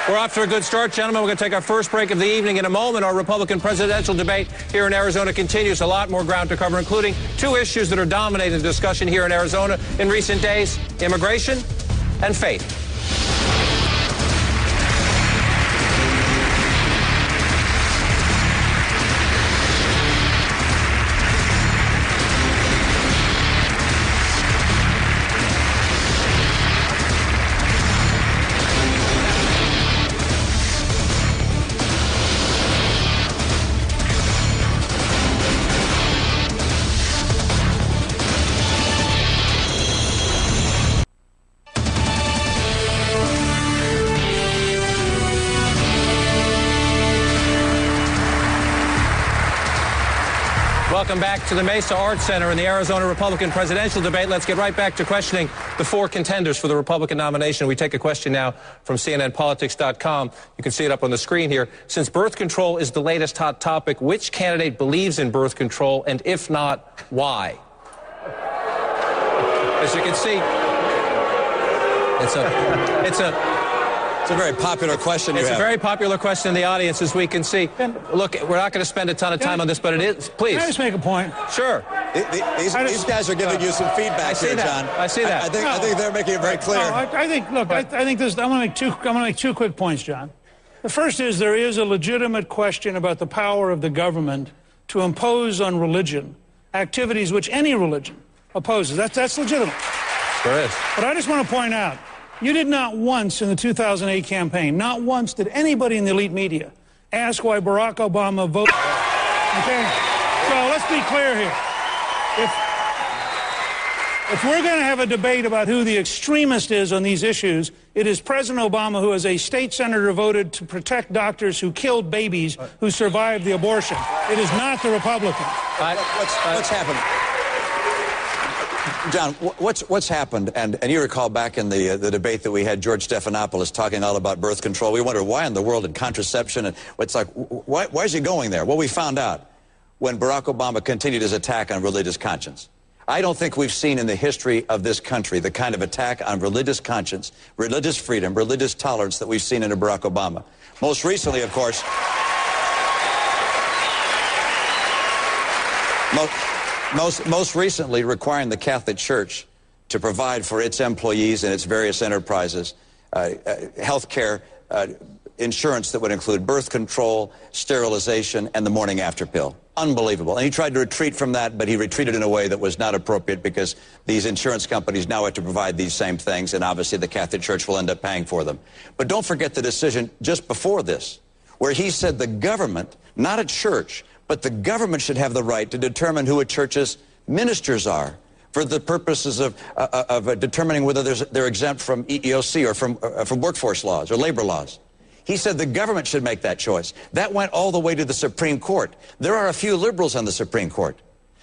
We're off to a good start, gentlemen. We're going to take our first break of the evening. In a moment, our Republican presidential debate here in Arizona continues. A lot more ground to cover, including two issues that are dominating the discussion here in Arizona in recent days: immigration and faith. Welcome back to the Mesa Art Center in the Arizona Republican presidential debate. Let's get right back to questioning the four contenders for the Republican nomination. We take a question now from CNNPolitics.com. You can see it up on the screen here. Since birth control is the latest hot topic, which candidate believes in birth control, and if not, why? As you can see, it's a very popular question. It's a very popular question in the audience, as we can see. Look, we're not going to spend a ton of time on this, but it is. Please. Can I just make a point? Sure. These guys are giving you some feedback here, John. I see that. I think they're making it very clear. No, I think this. I'm going to make two quick points, John. The first is there is a legitimate question about the power of the government to impose on religion activities which any religion opposes. That's legitimate. There is. But I just want to point out, you did not once in the 2008 campaign, not once did anybody in the elite media ask why Barack Obama voted. Okay? So let's be clear here. If we're going to have a debate about who the extremist is on these issues, it is President Obama, who as a state senator voted to protect doctors who killed babies who survived the abortion. It is not the Republicans. What's happened? John, what's happened, and you recall back in the debate that we had George Stephanopoulos talking all about birth control. We wondered why in the world and contraception, and it's like, why is he going there? Well, we found out when Barack Obama continued his attack on religious conscience. I don't think we've seen in the history of this country the kind of attack on religious conscience, religious freedom, religious tolerance that we've seen under Barack Obama. Most recently, of course, most recently requiring the Catholic Church to provide for its employees and its various enterprises health care, insurance that would include birth control, sterilization, and the morning after pill. Unbelievable. And he tried to retreat from that, but he retreated in a way that was not appropriate because these insurance companies now have to provide these same things, and obviously the Catholic Church will end up paying for them. But don't forget the decision just before this, where he said the government, not a church, but the government should have the right to determine who a church's ministers are for the purposes of determining whether they're exempt from EEOC or from workforce laws or labor laws. He said the government should make that choice. That went all the way to the Supreme Court. There are a few liberals on the Supreme Court.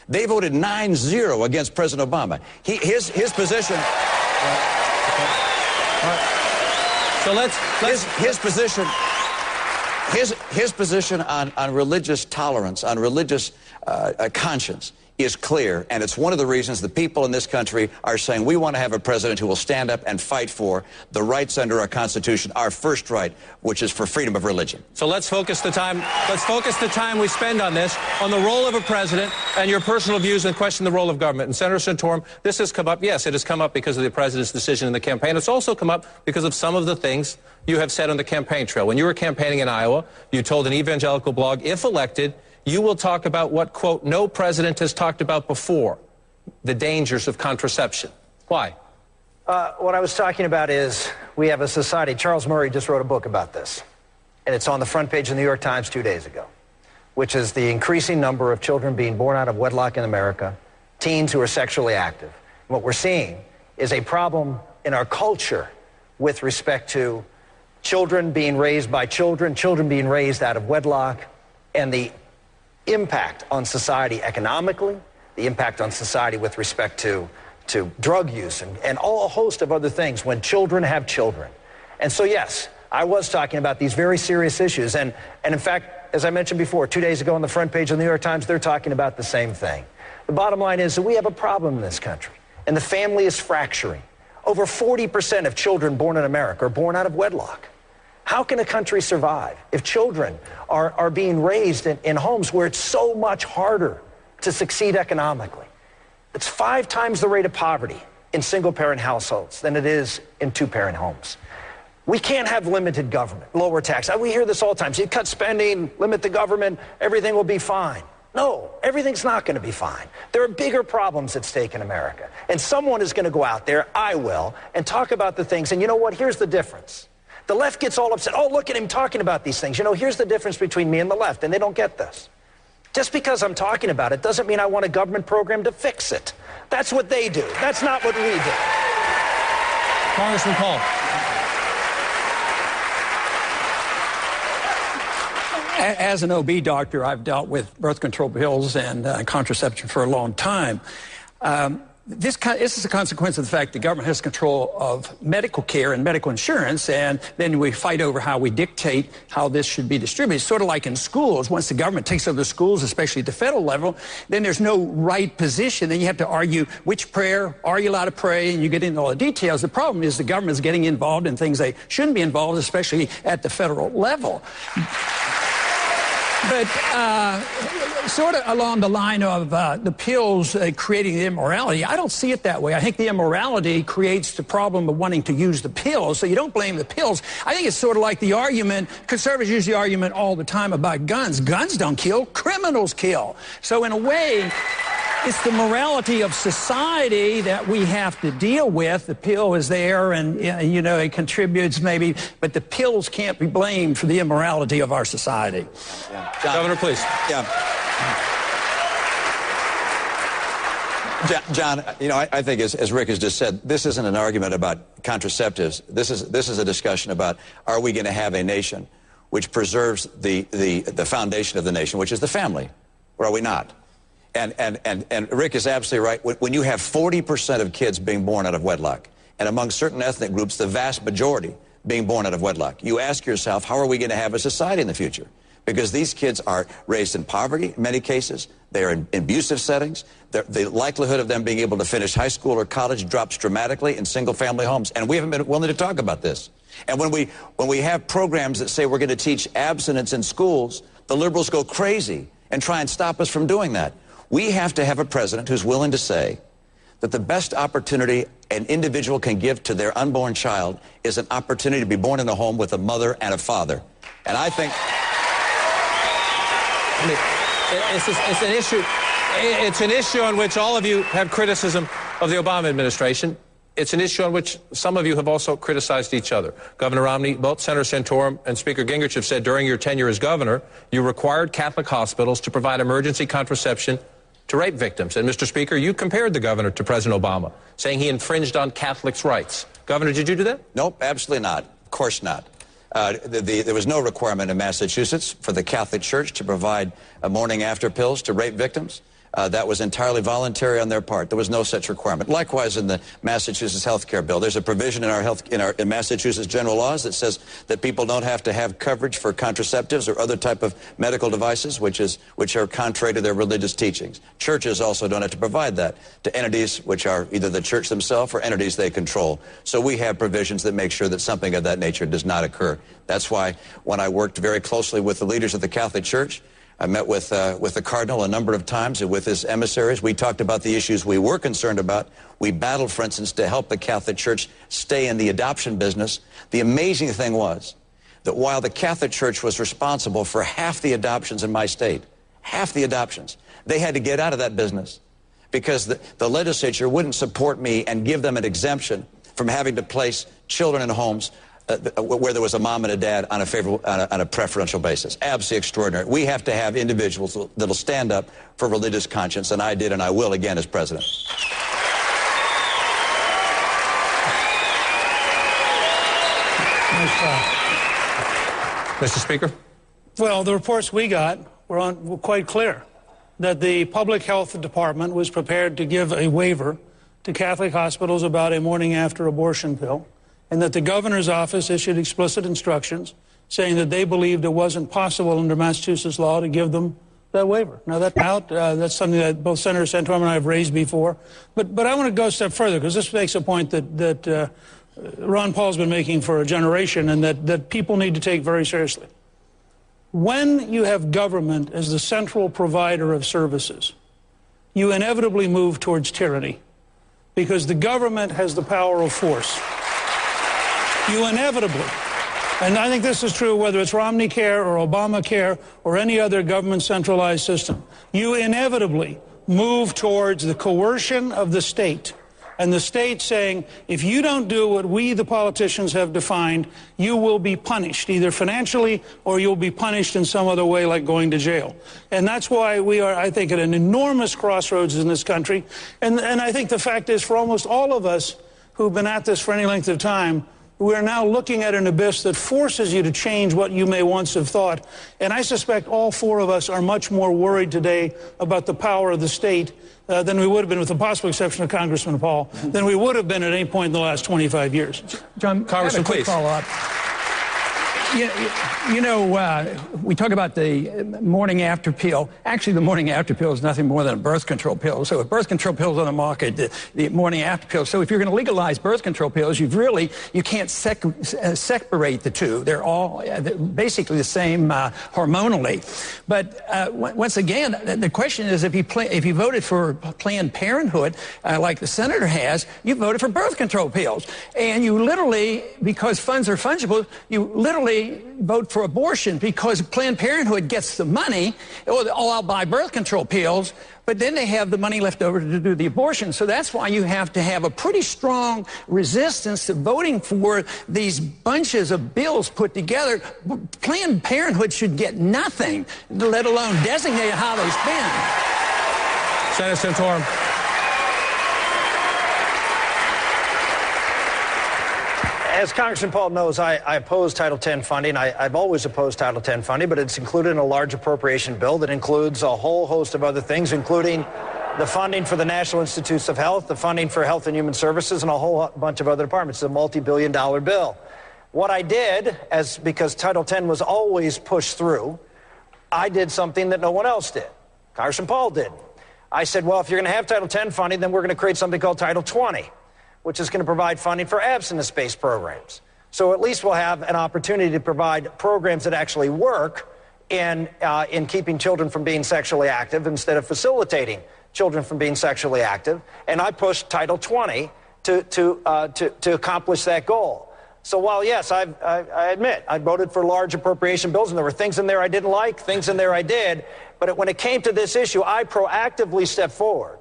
They voted 9-0 against President Obama. His position... So let's his position... his position on religious tolerance, on religious conscience, is clear, and it's one of the reasons the people in this country are saying we want to have a president who will stand up and fight for the rights under our Constitution, our first right, which is for freedom of religion. So let's focus the time we spend on this, on the role of a president and your personal views and question the role of government. And Senator Santorum, this has come up, yes, it has come up because of the president's decision in the campaign. It's also come up because of some of the things you have said on the campaign trail. When you were campaigning in Iowa, you told an evangelical blog, if elected, you will talk about what, quote, no president has talked about before, the dangers of contraception. Why? What I was talking about is we have a society. Charles Murray just wrote a book about this, and it's on the front page of the New York Times 2 days ago, which is the increasing number of children being born out of wedlock in America, teens who are sexually active. What we're seeing is a problem in our culture with respect to children being raised by children, children being raised out of wedlock, and the impact on society economically, the impact on society with respect to drug use and all a host of other things when children have children. And so, yes, I was talking about these very serious issues. And in fact, as I mentioned before, 2 days ago on the front page of the New York Times, they're talking about the same thing. The bottom line is that we have a problem in this country, and the family is fracturing. Over 40% of children born in America are born out of wedlock. How can a country survive if children are being raised in homes where it's so much harder to succeed economically? It's 5 times the rate of poverty in single-parent households than it is in 2-parent homes. We can't have limited government, lower tax. We hear this all the time. So you cut spending, limit the government, everything will be fine. No, everything's not going to be fine. There are bigger problems at stake in America. And someone is going to go out there, I will, and talk about the things. And you know what? Here's the difference. The left gets all upset. Oh, look at him talking about these things. You know, here's the difference between me and the left, and they don't get this. Just because I'm talking about it doesn't mean I want a government program to fix it. That's what they do. That's not what we do. Congressman Paul. As an OB doctor, I've dealt with birth control pills and contraception for a long time. This is a consequence of the fact the government has control of medical care and medical insurance, and then we fight over how we dictate how this should be distributed. It's sort of like in schools. Once the government takes over the schools, especially at the federal level, then there's no right position. Then you have to argue which prayer are you allowed to pray, and you get into all the details. The problem is the government is getting involved in things they shouldn't be involved, especially at the federal level. But sort of along the line of the pills creating the immorality, I don't see it that way. I think the immorality creates the problem of wanting to use the pills, so you don't blame the pills. I think it's sort of like the argument, conservatives use the argument all the time about guns. Guns don't kill, criminals kill. So in a way, it's the morality of society that we have to deal with. The pill is there and, you know, it contributes maybe, but the pills can't be blamed for the immorality of our society. Yeah. John, Governor, please. Yeah. John, you know, I think as Rick has just said, this isn't an argument about contraceptives. This is a discussion about, are we going to have a nation which preserves the foundation of the nation, which is the family, or are we not? And Rick is absolutely right. When you have 40% of kids being born out of wedlock, and among certain ethnic groups, the vast majority being born out of wedlock, you ask yourself, how are we going to have a society in the future? Because these kids are raised in poverty in many cases. They are in abusive settings. The likelihood of them being able to finish high school or college drops dramatically in single-family homes. And we haven't been willing to talk about this. And when we have programs that say we're going to teach abstinence in schools, the liberals go crazy and try and stop us from doing that. We have to have a president who's willing to say that the best opportunity an individual can give to their unborn child is an opportunity to be born in a home with a mother and a father. And I think... I mean, it's an issue on which all of you have criticism of the Obama administration. It's an issue on which some of you have also criticized each other. Governor Romney, both Senator Santorum and Speaker Gingrich have said during your tenure as governor, you required Catholic hospitals to provide emergency contraception to rape victims. And, Mr. Speaker, you compared the governor to President Obama, saying he infringed on Catholics' rights. Governor, did you do that? Nope, absolutely not. Of course not. There was no requirement in Massachusetts for the Catholic Church to provide morning after pills to rape victims. That was entirely voluntary on their part. There was no such requirement. Likewise, in the Massachusetts health care bill, there's a provision in Massachusetts general laws that says that people don't have to have coverage for contraceptives or other type of medical devices, which are contrary to their religious teachings. Churches also don't have to provide that to entities which are either the church themselves or entities they control. So we have provisions that make sure that something of that nature does not occur. That's why when I worked very closely with the leaders of the Catholic Church, I met with the Cardinal a number of times and with his emissaries. We talked about the issues we were concerned about. We battled, for instance, to help the Catholic Church stay in the adoption business. The amazing thing was that while the Catholic Church was responsible for half the adoptions in my state, half the adoptions, they had to get out of that business because the legislature wouldn't support me and give them an exemption from having to place children in homes where there was a mom and a dad on a preferential basis. Absolutely extraordinary. We have to have individuals that'll stand up for religious conscience, and I did, and I will again as president. Mr. Speaker? Well, the reports we got were quite clear that the Public Health Department was prepared to give a waiver to Catholic hospitals about a morning after abortion pill, and that the governor's office issued explicit instructions saying that they believed it wasn't possible under Massachusetts law to give them that waiver. Now, that's something that both Senator Santorum and I have raised before. But I want to go a step further, because this makes a point that Ron Paul's been making for a generation and that people need to take very seriously. When you have government as the central provider of services, you inevitably move towards tyranny, because the government has the power of force. You inevitably, and I think this is true whether it's Romney Care or Obamacare or any other government centralized system, you inevitably move towards the coercion of the state, and the state saying, if you don't do what we, the politicians, have defined, you will be punished, either financially or you'll be punished in some other way, like going to jail. And that's why we are, I think, at an enormous crossroads in this country. And I think the fact is, for almost all of us who've been at this for any length of time, we're now looking at an abyss that forces you to change what you may once have thought. And I suspect all four of us are much more worried today about the power of the state than we would have been, with the possible exception of Congressman Paul, than we would have been at any point in the last 25 years. John, Congressman, please. Follow-up. You know, we talk about the morning after pill. Actually, the morning after pill is nothing more than a birth control pill. So if birth control pills on the market, the morning after pill. So if you're going to legalize birth control pills, you can't separate the two. They're all basically the same hormonally. But once again, the question is, if you voted for Planned Parenthood, like the senator has, you voted for birth control pills. And you literally, because funds are fungible, you literally vote for abortion because Planned Parenthood gets the money. Oh, I'll buy birth control pills, but then they have the money left over to do the abortion. So that's why you have to have a pretty strong resistance to voting for these bunches of bills put together. Planned Parenthood should get nothing, let alone designate how they spend. Senator Santorum. As Congressman Paul knows, I oppose Title X funding. I've always opposed Title X funding, but it's included in a large appropriation bill that includes a whole host of other things, including the funding for the National Institutes of Health, the funding for Health and Human Services, and a whole bunch of other departments. It's a multi-billion-dollar bill. What I did, because Title X was always pushed through, I did something that no one else did. Congressman Paul did. I said, well, if you're going to have Title X funding, then we're going to create something called Title 20. Which is going to provide funding for abstinence-based programs. So at least we'll have an opportunity to provide programs that actually work in keeping children from being sexually active instead of facilitating children from being sexually active. And I pushed Title 20 to accomplish that goal. So while, yes, I admit, I voted for large appropriation bills, and there were things in there I didn't like, things in there I did, but when it came to this issue, I proactively stepped forward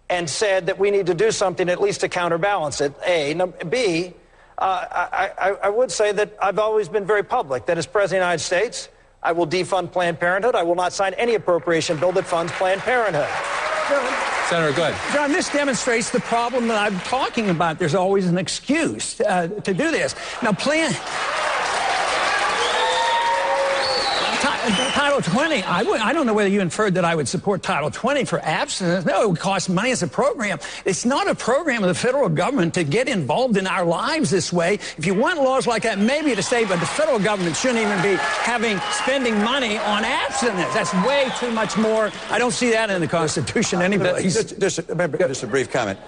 and said that we need to do something at least to counterbalance it, A. B, I would say that I've always been very public, that as President of the United States, I will defund Planned Parenthood. I will not sign any appropriation bill that funds Planned Parenthood. Senator, go ahead. John, this demonstrates the problem that I'm talking about. There's always an excuse to do this. Now, Title 20, I don't know whether you inferred that I would support Title 20 for abstinence. No, it would cost money as a program. It's not a program of the federal government to get involved in our lives this way. If you want laws like that, maybe to say, but the federal government shouldn't even be spending money on abstinence. That's way too much more. I don't see that in the Constitution anyplace. Just a brief comment.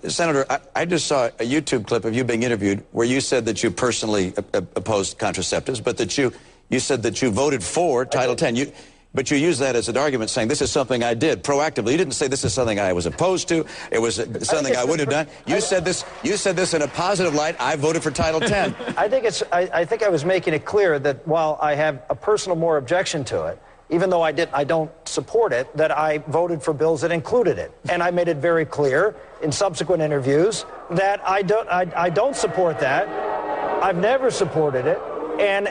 Senator, I just saw a YouTube clip of you being interviewed where you said that you personally opposed contraceptives, but that you said that you voted for Title 10. But you used that as an argument saying this is something I did proactively. You didn't say this is something I was opposed to. It was something I would have done. You said this in a positive light. I voted for Title 10. I think I was making it clear that while I have a personal more objection to it, even though I don't support it, that I voted for bills that included it. And I made it very clear in subsequent interviews that I don't support that. I've never supported it, and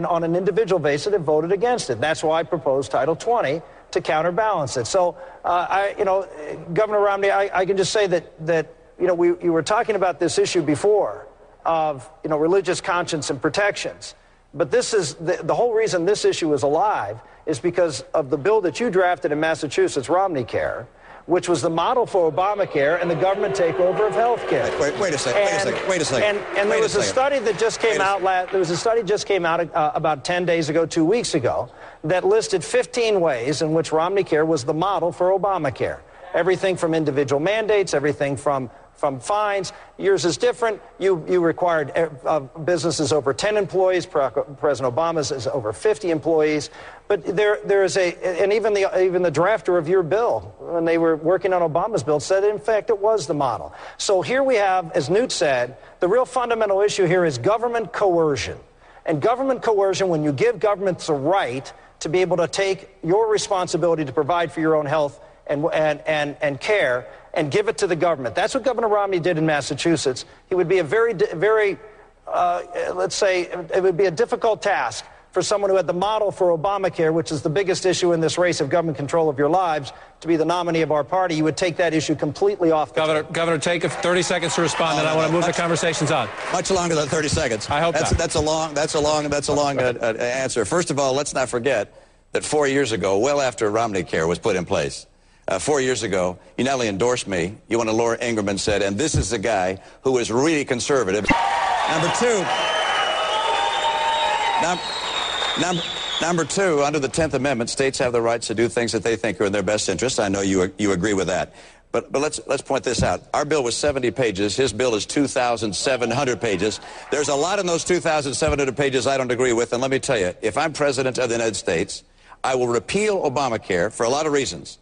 on an individual basis have voted against it. That's why I proposed Title 20 to counterbalance it. So, Governor Romney, I can just say that you were talking about this issue before of religious conscience and protections. But this is the whole reason this issue is alive is because of the bill that you drafted in Massachusetts, Romneycare, which was the model for Obamacare and the government takeover of health care. Wait a second. And there was a study that just came out. There was a study just came out about 10 days ago, 2 weeks ago, that listed 15 ways in which Romneycare was the model for Obamacare. Everything from individual mandates, everything from fines. Yours is different. You required businesses over 10 employees. President Obama's is over 50 employees. But there is and even the drafter of your bill, when they were working on Obama's bill, said in fact it was the model. So here we have, as Newt said, the real fundamental issue here is government coercion. And government coercion, when you give governments a right to be able to take your responsibility to provide for your own health and care and give it to the government. That's what Governor Romney did in Massachusetts. He would be a let's say, it would be a difficult task for someone who had the model for Obamacare, which is the biggest issue in this race of government control of your lives, to be the nominee of our party. You would take that issue completely off the table. Governor, take 30 seconds to respond, and I want to move the conversations on. Much longer than 30 seconds. I hope that's a long answer. First of all, let's not forget that 4 years ago, well after Romneycare was put in place, 4 years ago, you not only endorsed me, you went to Laura Ingraham and said, and this is the guy who is really conservative. Number two, under the 10th Amendment, states have the rights to do things that they think are in their best interest. I know you agree with that. But let's point this out. Our bill was 70 pages. His bill is 2,700 pages. There's a lot in those 2,700 pages I don't agree with. And let me tell you, if I'm president of the United States, I will repeal Obamacare for a lot of reasons.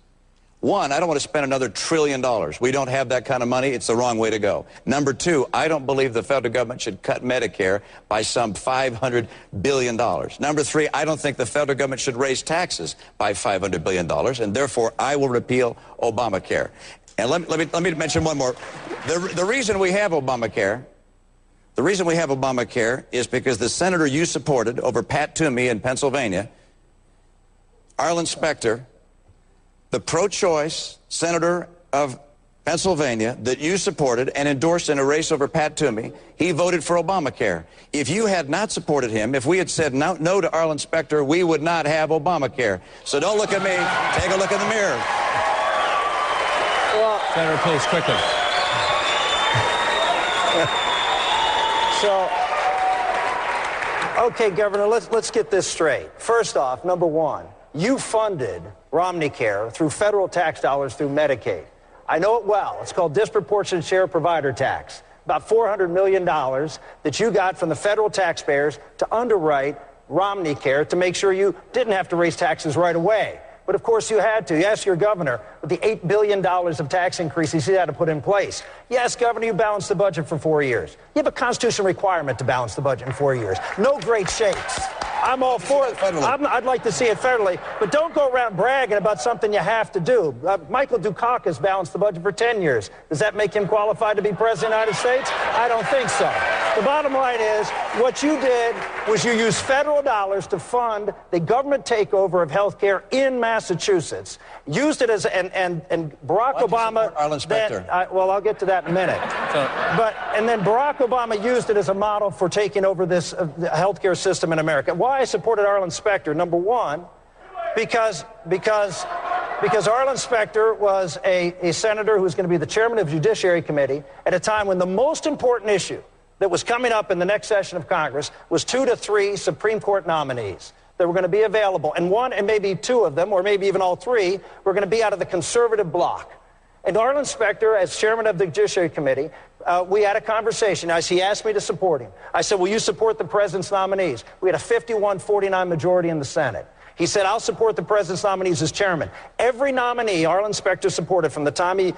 One, I don't want to spend another $1 trillion. We don't have that kind of money. It's the wrong way to go. Number two, I don't believe the federal government should cut Medicare by some $500 billion. Number three, I don't think the federal government should raise taxes by $500 billion, and therefore I will repeal Obamacare. And let me mention one more. The reason we have Obamacare is because the senator you supported over Pat Toomey in Pennsylvania, Arlen Specter, the pro-choice senator of Pennsylvania that you supported and endorsed in a race over Pat Toomey, he voted for Obamacare. If you had not supported him, if we had said no to Arlen Specter, we would not have Obamacare. So don't look at me. Take a look in the mirror. Well, Senator, please, quickly. Okay, Governor, let's get this straight. First off, number one, you funded Romneycare through federal tax dollars through Medicaid. I know it well. It's called disproportionate share provider tax. About $400 million that you got from the federal taxpayers to underwrite Romneycare to make sure you didn't have to raise taxes right away. But of course you had to. Yes, your governor, with the $8 billion of tax increases he had to put in place. Yes, Governor, you balanced the budget for 4 years. You have a constitutional requirement to balance the budget in 4 years. No great shakes. I'm all for it. I'd like to see it federally, but don't go around bragging about something you have to do. Michael Dukakis balanced the budget for 10 years. Does that make him qualified to be president of the United States? I don't think so. The bottom line is, what you did was you used federal dollars to fund the government takeover of health care in Massachusetts. Used it as, and Barack Obama... Arlen Specter. Well, I'll get to that in a minute. And then Barack Obama used it as a model for taking over this health care system in America. why I supported Arlen Specter. Number one, because Arlen Specter was a senator who was going to be the chairman of the Judiciary Committee at a time when the most important issue that was coming up in the next session of Congress was 2 to 3 Supreme Court nominees that were going to be available. And one, and maybe 2 of them, or maybe even all 3, were going to be out of the conservative bloc. And Arlen Specter, as chairman of the Judiciary Committee, we had a conversation. As he asked me to support him, I said, will you support the president's nominees? We had a 51-49 majority in the Senate. He said, I'll support the president's nominees as chairman. Every nominee Arlen Specter supported from the time he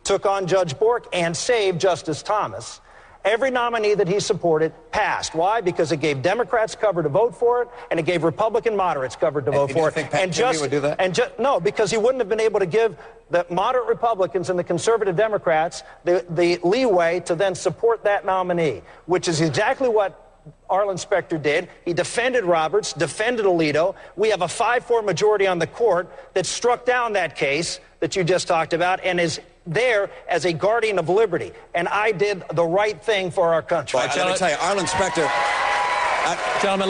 took on Judge Bork and saved Justice Thomas, every nominee that he supported passed. Why? Because it gave Democrats cover to vote for it, and it gave Republican moderates cover to vote for it. Think Pat Toomey would do that? No, because he wouldn't have been able to give the moderate Republicans and the conservative Democrats the leeway to then support that nominee, which is exactly what Arlen Specter did. He defended Roberts, defended Alito. We have a 5-4 majority on the court that struck down that case that you just talked about and is there as a guardian of liberty. And I did the right thing for our country. Well, I got to tell you, Arlen Specter, gentlemen,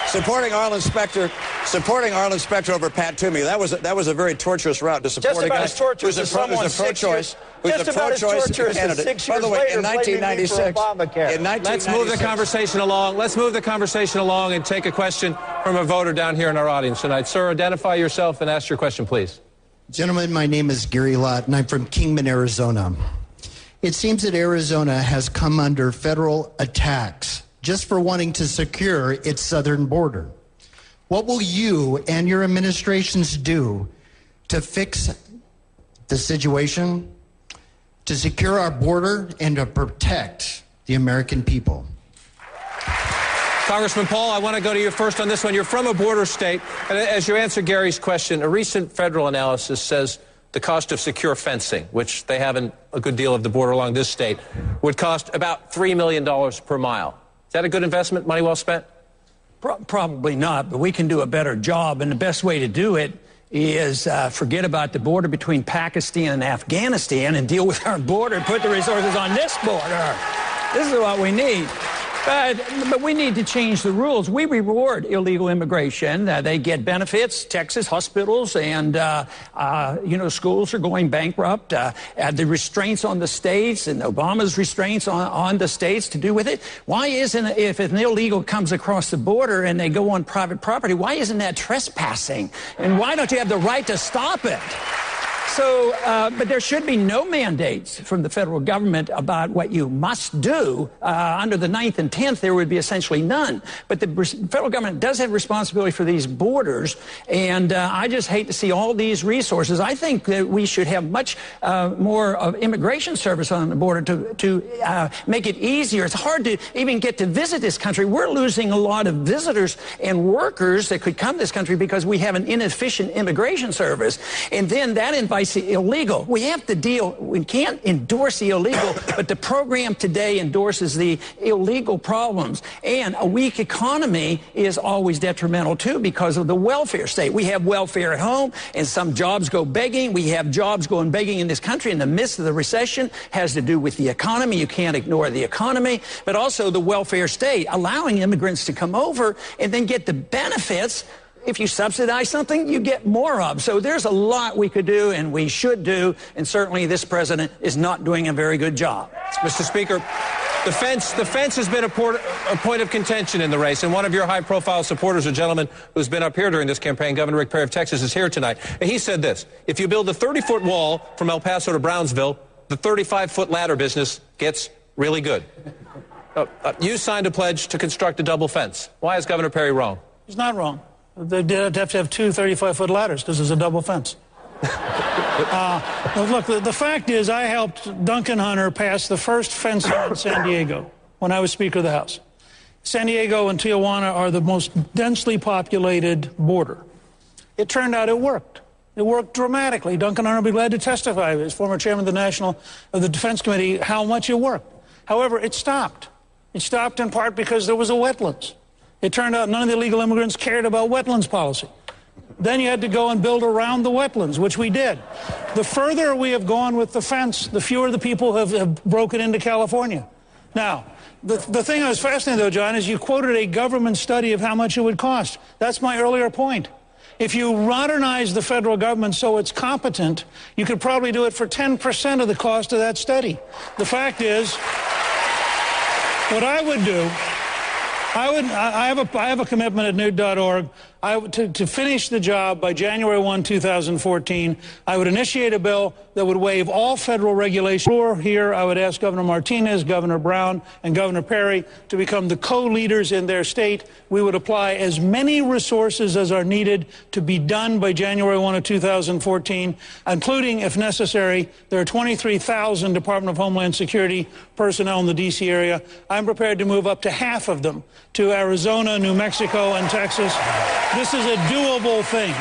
supporting Arlen Specter over Pat Toomey. That was a very torturous route to support a guy who's a pro-choice. Just about as torturous as 6 years later, in 1996. Let's move the conversation along. Let's move the conversation along and take a question from a voter down here in our audience tonight. Sir, identify yourself and ask your question, please. Gentlemen, my name is Gary Lott, and I'm from Kingman, Arizona. It seems that Arizona has come under federal attacks just for wanting to secure its southern border. What will you and your administrations do to fix the situation, to secure our border, and to protect the American people? Congressman Paul, I want to go to you first on this one. You're from a border state. And as you answer Gary's question, a recent federal analysis says the cost of secure fencing, which they have in a good deal of the border along this state, would cost about $3 million per mile. Is that a good investment, money well spent? Probably not, but we can do a better job. And the best way to do it is forget about the border between Pakistan and Afghanistan and deal with our border and put the resources on this border. This is what we need. But we need to change the rules. We reward illegal immigration. They get benefits. Texas hospitals and, schools are going bankrupt. The restraints on the states and Obama's restraints on the states to do with it. Why isn't, if an illegal comes across the border and they go on private property, why isn't that trespassing? And why don't you have the right to stop it? So, but there should be no mandates from the federal government about what you must do. Under the 9th and 10th, there would be essentially none. But the federal government does have responsibility for these borders, and I just hate to see all these resources. I think that we should have much more of immigration service on the border to make it easier. It's hard to even get to visit this country. We're losing a lot of visitors and workers that could come to this country because we have an inefficient immigration service. And then that invites the illegal. We have to deal, we can't endorse the illegal, but the program today endorses the illegal problems. And a weak economy is always detrimental too because of the welfare state. We have welfare at home and some jobs go begging. We have jobs going begging in this country in the midst of the recession. Has to do with the economy. You can't ignore the economy, but also the welfare state, allowing immigrants to come over and then get the benefits. If you subsidize something, you get more of. So there's a lot we could do and we should do, and certainly this president is not doing a very good job. Mr. Speaker, the fence has been a point of contention in the race, and one of your high-profile supporters, a gentleman who's been up here during this campaign, Governor Rick Perry of Texas, is here tonight. And he said this: if you build a 30-foot wall from El Paso to Brownsville, the 35-foot ladder business gets really good. You signed a pledge to construct a double fence. Why is Governor Perry wrong? He's not wrong. They'd have to have 2 35-foot ladders because it's a double fence. Look, the fact is I helped Duncan Hunter pass the first fence in San Diego when I was Speaker of the House. San Diego and Tijuana are the most densely populated border. It turned out it worked. It worked dramatically. Duncan Hunter will be glad to testify, as former chairman of the Defense Committee, how much it worked. However, it stopped. It stopped in part because there was a wetlands. It turned out none of the illegal immigrants cared about wetlands policy. Then you had to go and build around the wetlands, which we did. The further we have gone with the fence, the fewer the people have broken into California. Now, the thing I was fascinated, though, John, is you quoted a government study of how much it would cost. That's my earlier point. If you modernize the federal government so it's competent, you could probably do it for 10% of the cost of that study. The fact is, what I would do, I have a commitment at nude.org to finish the job by January 1, 2014. I would initiate a bill that would waive all federal regulation. Here, I would ask Governor Martinez, Governor Brown, and Governor Perry to become the co-leaders in their state. We would apply as many resources as are needed to be done by January 1 of 2014, including, if necessary, there are 23,000 Department of Homeland Security personnel in the D.C. area. I'm prepared to move up to half of them to Arizona, New Mexico, and Texas. This is a doable thing.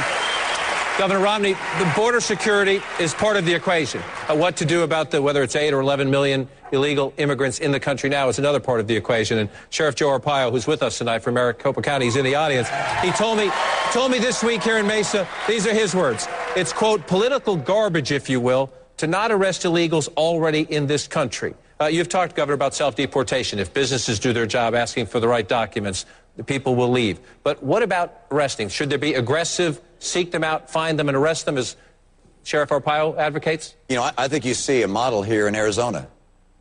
Governor Romney, the border security is part of the equation. What to do about whether it's 8 or 11 million illegal immigrants in the country now is another part of the equation. And Sheriff Joe Arpaio, who's with us tonight from Maricopa County, he's in the audience. He told me this week here in Mesa, these are his words. It's, quote, political garbage, if you will, to not arrest illegals already in this country. You've talked, Governor, about self-deportation. If businesses do their job asking for the right documents, the people will leave. But what about arresting? Should there be aggressive, seek them out, find them, and arrest them, as Sheriff Arpaio advocates? You know, I think you see a model here in Arizona.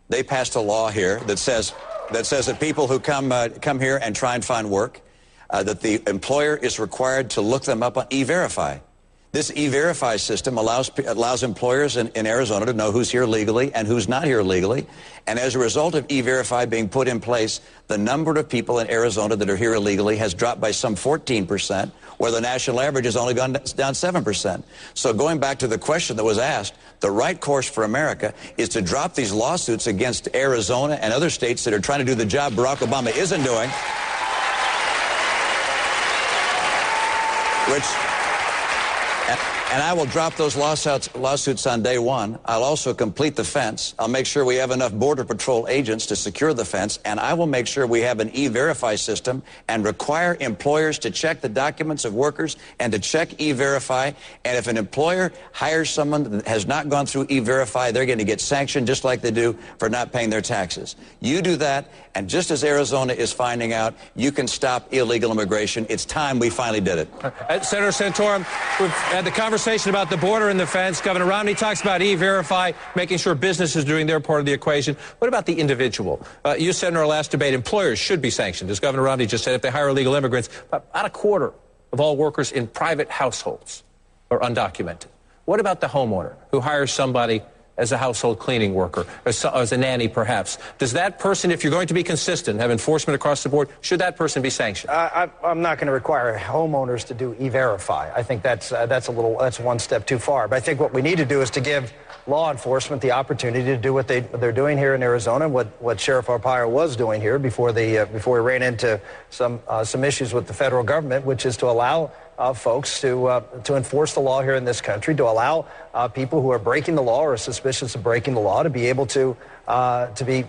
They passed a law here that says that people who come here and try and find work, that the employer is required to look them up on E-Verify. This E-Verify system allows employers in Arizona to know who's here legally and who's not here legally. And as a result of E-Verify being put in place, the number of people in Arizona that are here illegally has dropped by some 14%, where the national average has only gone down 7%. So going back to the question that was asked, the right course for America is to drop these lawsuits against Arizona and other states that are trying to do the job Barack Obama isn't doing, and I will drop those lawsuits on day one. I'll also complete the fence. I'll make sure we have enough Border Patrol agents to secure the fence, and I will make sure we have an E-Verify system and require employers to check the documents of workers and to check E-Verify. And if an employer hires someone that has not gone through E-Verify, they're going to get sanctioned just like they do for not paying their taxes. You do that, and just as Arizona is finding out, you can stop illegal immigration. It's time we finally did it. Senator Santorum, we've had the conversation about the border and the fence. Governor Romney talks about E-Verify, making sure businesses are doing their part of the equation. What about the individual? You said in our last debate, employers should be sanctioned. As Governor Romney just said, if they hire illegal immigrants, about a quarter of all workers in private households are undocumented. What about the homeowner who hires somebody as a household cleaning worker, as a nanny perhaps? Does that person, if you're going to be consistent, have enforcement across the board, should that person be sanctioned? I'm not going to require homeowners to do E-Verify. I think that's one step too far. But I think what we need to do is to give law enforcement the opportunity to do what they're doing here in Arizona, what Sheriff Arpaio was doing here before he ran into some issues with the federal government, which is to allow folks to enforce the law here in this country, to allow people who are breaking the law or are suspicious of breaking the law to be able to be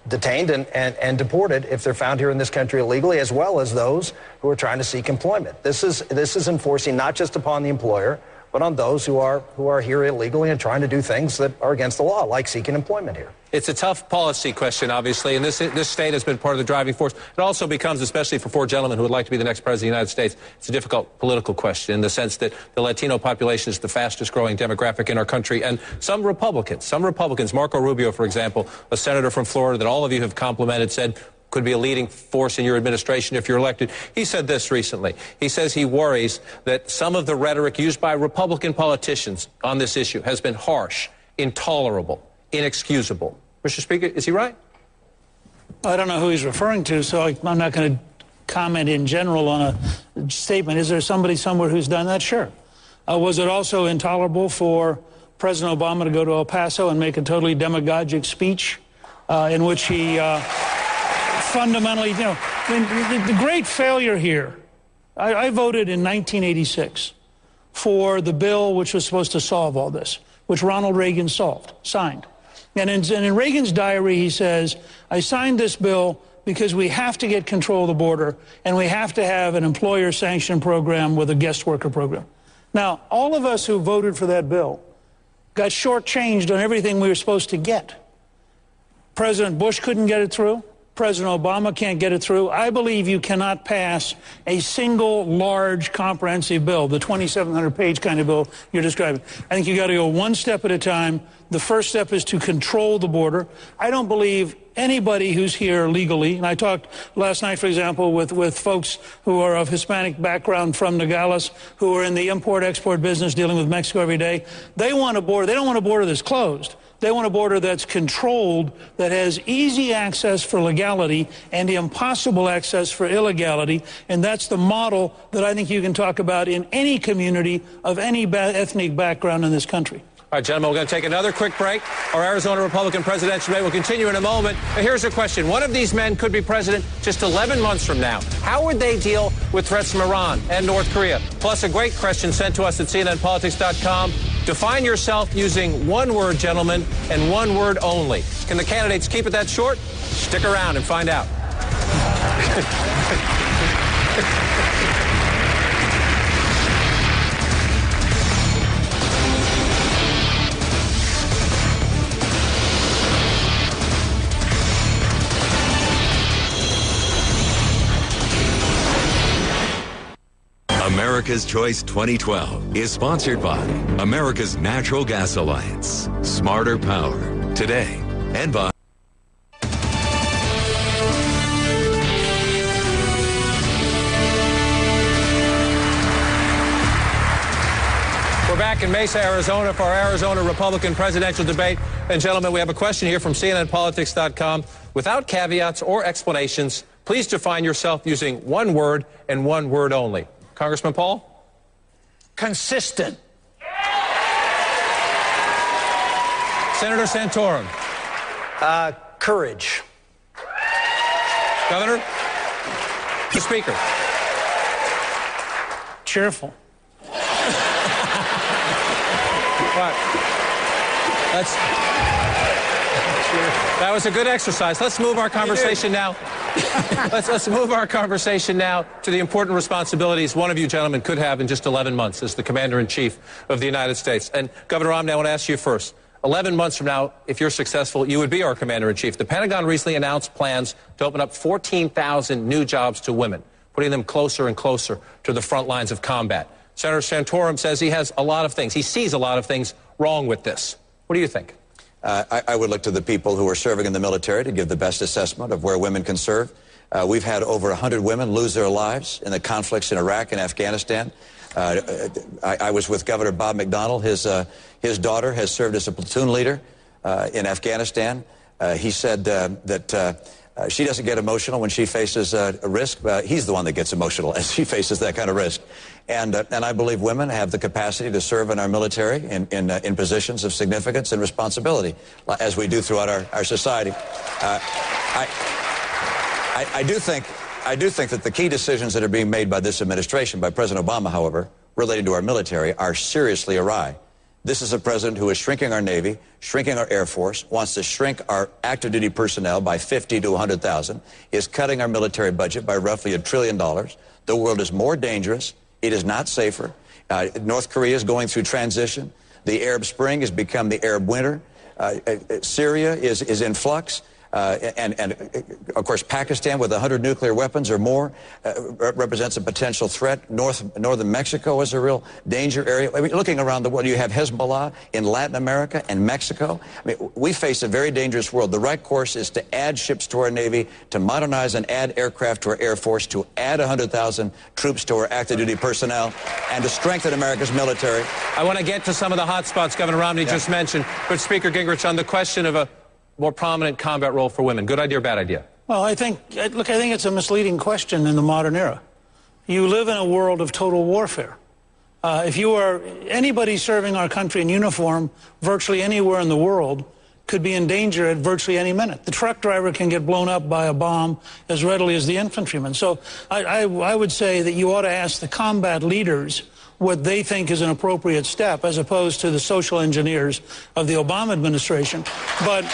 detained and deported if they're found here in this country illegally, as well as those who are trying to seek employment. This is enforcing not just upon the employer, but on those who are here illegally and trying to do things that are against the law, like seeking employment here. It's a tough policy question, obviously, and this state has been part of the driving force. It also becomes, especially for four gentlemen who would like to be the next president of the United States, it's a difficult political question in the sense that the Latino population is the fastest growing demographic in our country, and some Republicans, Marco Rubio, for example, a senator from Florida that all of you have complimented, said could be a leading force in your administration if you're elected. He said this recently. He says he worries that some of the rhetoric used by Republican politicians on this issue has been harsh, intolerable, inexcusable. Mr. Speaker, is he right? I don't know who he's referring to, so I'm not going to comment in general on a statement. Is there somebody somewhere who's done that? Sure. Was it also intolerable for President Obama to go to El Paso and make a totally demagogic speech in which he fundamentally, the great failure here, I voted in 1986 for the bill which was supposed to solve all this, which Ronald Reagan signed. And in Reagan's diary, he says, I signed this bill because we have to get control of the border and we have to have an employer sanction program with a guest worker program. Now, all of us who voted for that bill got shortchanged on everything we were supposed to get. President Bush couldn't get it through. President Obama can't get it through. I believe you cannot pass a single large comprehensive bill, the 2,700-page kind of bill you're describing. I think you got to go one step at a time. The first step is to control the border. I don't believe anybody who's here legally, and I talked last night, for example, with folks who are of Hispanic background from Nogales, who are in the import-export business dealing with Mexico every day. They want a border. They don't want a border that's closed. They want a border that's controlled, that has easy access for legality and impossible access for illegality. And that's the model that I think you can talk about in any community of any ethnic background in this country. All right, gentlemen, we're going to take another quick break. Our Arizona Republican presidential debate will continue in a moment. But here's a question. One of these men could be president just 11 months from now. How would they deal with threats from Iran and North Korea? Plus, a great question sent to us at CNNPolitics.com. Define yourself using one word, gentlemen, and one word only. Can the candidates keep it that short? Stick around and find out. America's Choice 2012 is sponsored by America's Natural Gas Alliance, Smarter Power, today, and by We're back in Mesa, Arizona for our Arizona Republican presidential debate. And gentlemen, we have a question here from CNNPolitics.com. Without caveats or explanations, please define yourself using one word and one word only. Congressman Paul? Consistent. Senator Santorum? Courage. Governor? The Speaker? Cheerful. That was a good exercise. Let's move our conversation now. Let's move our conversation now to the important responsibilities one of you gentlemen could have in just 11 months as the Commander-in-Chief of the United States. And Governor Romney, I want to ask you first. 11 months from now, if you're successful, you would be our Commander-in-Chief. The Pentagon recently announced plans to open up 14,000 new jobs to women, putting them closer and closer to the front lines of combat. Senator Santorum says he has a lot of things. He sees a lot of things wrong with this. What do you think? I would look to the people who are serving in the military to give the best assessment of where women can serve. We've had over 100 women lose their lives in the conflicts in Iraq and Afghanistan. I was with Governor Bob McDonnell. His daughter has served as a platoon leader in Afghanistan. He said that she doesn't get emotional when she faces a risk. He's the one that gets emotional as she faces that kind of risk. And I believe women have the capacity to serve in our military in positions of significance and responsibility, as we do throughout our society. I do think that the key decisions that are being made by this administration, by President Obama, however, related to our military, are seriously awry. This is a president who is shrinking our Navy, shrinking our Air Force, wants to shrink our active duty personnel by 50 to 100,000, is cutting our military budget by roughly $1 trillion. The world is more dangerous. It is not safer. North Korea is going through transition. The Arab Spring has become the Arab winter. Syria is in flux. And of course, Pakistan with 100 nuclear weapons or more represents a potential threat. Northern Mexico is a real danger area. I mean, looking around the world, you have Hezbollah in Latin America and Mexico. I mean, we face a very dangerous world. The right course is to add ships to our Navy, to modernize and add aircraft to our Air Force, to add 100,000 troops to our active duty personnel, and to strengthen America's military. I want to get to some of the hot spots Governor Romney just mentioned, but Speaker Gingrich, on the question of a more prominent combat role for women. Good idea or bad idea? Well, I think it's a misleading question in the modern era. You live in a world of total warfare. If you are anybody serving our country in uniform virtually anywhere in the world could be in danger at virtually any minute. The truck driver can get blown up by a bomb as readily as the infantryman. So I would say that you ought to ask the combat leaders what they think is an appropriate step, as opposed to the social engineers of the Obama administration. But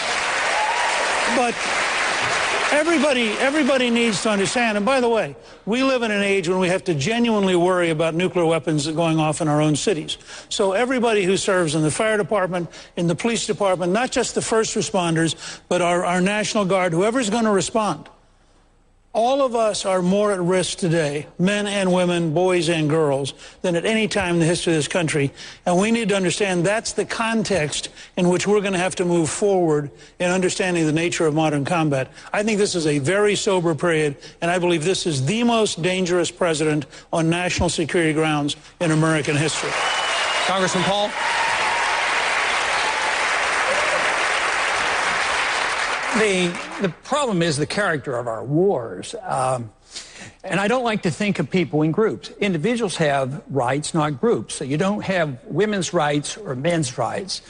Everybody needs to understand, and by the way, we live in an age when we have to genuinely worry about nuclear weapons going off in our own cities. So everybody who serves in the fire department, in the police department, not just the first responders, but our National Guard, whoever's going to respond, all of us are more at risk today, men and women, boys and girls, than at any time in the history of this country. And we need to understand that's the context in which we're going to have to move forward in understanding the nature of modern combat. I think this is a very sober period, and I believe this is the most dangerous president on national security grounds in American history. Congressman Paul? The problem is the character of our wars. And I don't like to think of people in groups. Individuals have rights, not groups. So you don't have women's rights or men's rights.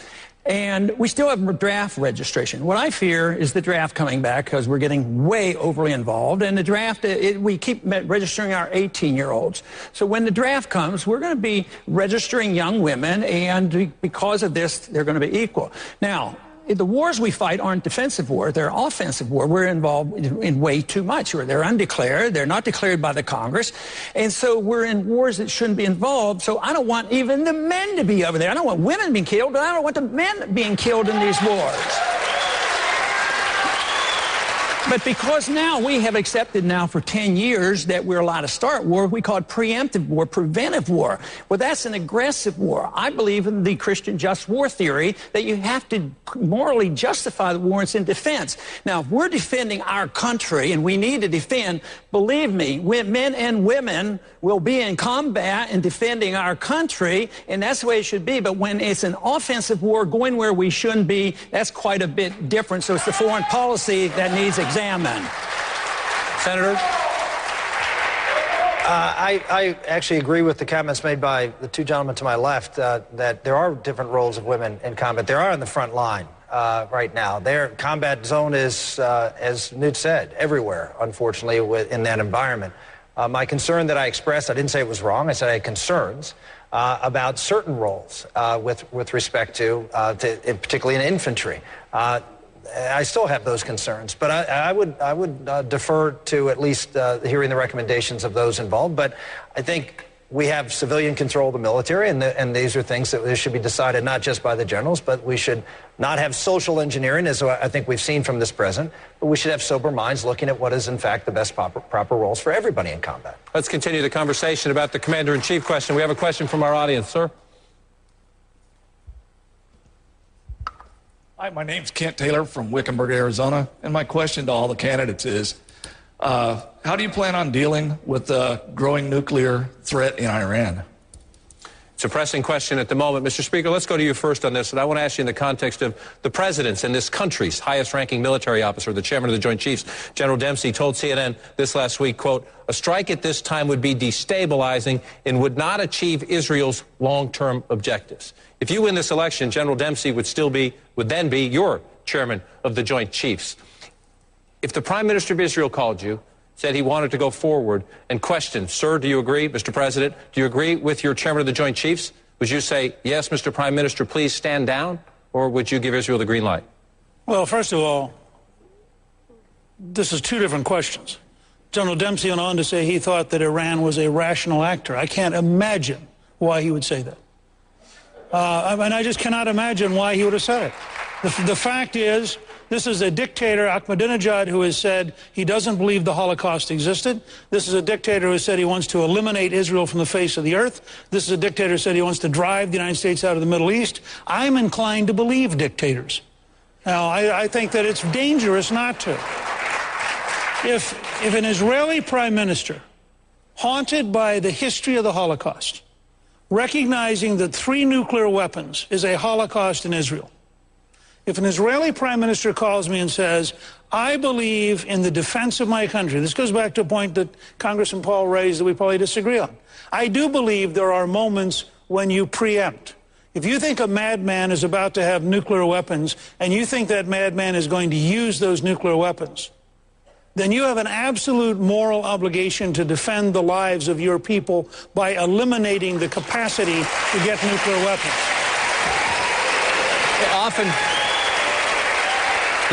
And we still have draft registration. What I fear is the draft coming back because we're getting way overly involved. And the draft, we keep registering our 18-year-olds. So when the draft comes, we're going to be registering young women. And because of this, they're going to be equal. Now, the wars we fight aren't defensive war. They're offensive war. We're involved in way too much. They're undeclared. They're not declared by the Congress. And so we're in wars that shouldn't be involved. So I don't want even the men to be over there. I don't want women being killed, but I don't want the men being killed in these wars. But because now we have accepted now for 10 years that we're allowed to start war, we call it preemptive war, preventive war. Well, that's an aggressive war. I believe in the Christian just war theory that you have to morally justify the war in defense. Now, if we're defending our country and we need to defend, believe me, men and women will be in combat and defending our country, and that's the way it should be. But when it's an offensive war going where we shouldn't be, that's quite a bit different. So it's the foreign policy that needs examined. Senator? I actually agree with the comments made by the two gentlemen to my left that there are different roles of women in combat. They are on the front line right now. Their combat zone is, as Newt said, everywhere, unfortunately, in that environment. My concern that I expressed, I didn't say it was wrong. I said I had concerns about certain roles with respect to particularly in infantry. I still have those concerns, but I would defer to at least hearing the recommendations of those involved. But I think we have civilian control of the military, and these are things that should be decided not just by the generals, but we should not have social engineering, as I think we've seen from this president, but we should have sober minds looking at what is, in fact, the best proper roles for everybody in combat. Let's continue the conversation about the Commander-in-Chief question. We have a question from our audience, sir. Hi, my name's Kent Taylor from Wickenburg, Arizona, and my question to all the candidates is, how do you plan on dealing with the growing nuclear threat in Iran? It's a pressing question at the moment. Mr. Speaker, let's go to you first on this, and I want to ask you in the context of the president's and this country's highest-ranking military officer, the chairman of the Joint Chiefs, General Dempsey, told CNN this last week, quote, a strike at this time would be destabilizing and would not achieve Israel's long-term objectives. If you win this election, General Dempsey would then be your chairman of the Joint Chiefs. If the Prime Minister of Israel called you, said he wanted to go forward and questioned, sir, do you agree, Mr. President, do you agree with your chairman of the Joint Chiefs? Would you say, yes, Mr. Prime Minister, please stand down? Or would you give Israel the green light? Well, first of all, this is two different questions. General Dempsey went on to say he thought that Iran was a rational actor. I can't imagine why he would say that. And I just cannot imagine why he would have said it. The fact is, this is a dictator, Ahmadinejad, who has said he doesn't believe the Holocaust existed. This is a dictator who said he wants to eliminate Israel from the face of the earth. This is a dictator who said he wants to drive the United States out of the Middle East. I'm inclined to believe dictators. Now, I think that it's dangerous not to. If an Israeli prime minister, haunted by the history of the Holocaust, recognizing that 3 nuclear weapons is a Holocaust in Israel, if an Israeli prime minister calls me and says, I believe in the defense of my country, this goes back to a point that Congressman Paul raised that we probably disagree on. I do believe there are moments when you preempt. If you think a madman is about to have nuclear weapons and you think that madman is going to use those nuclear weapons, then you have an absolute moral obligation to defend the lives of your people by eliminating the capacity to get nuclear weapons.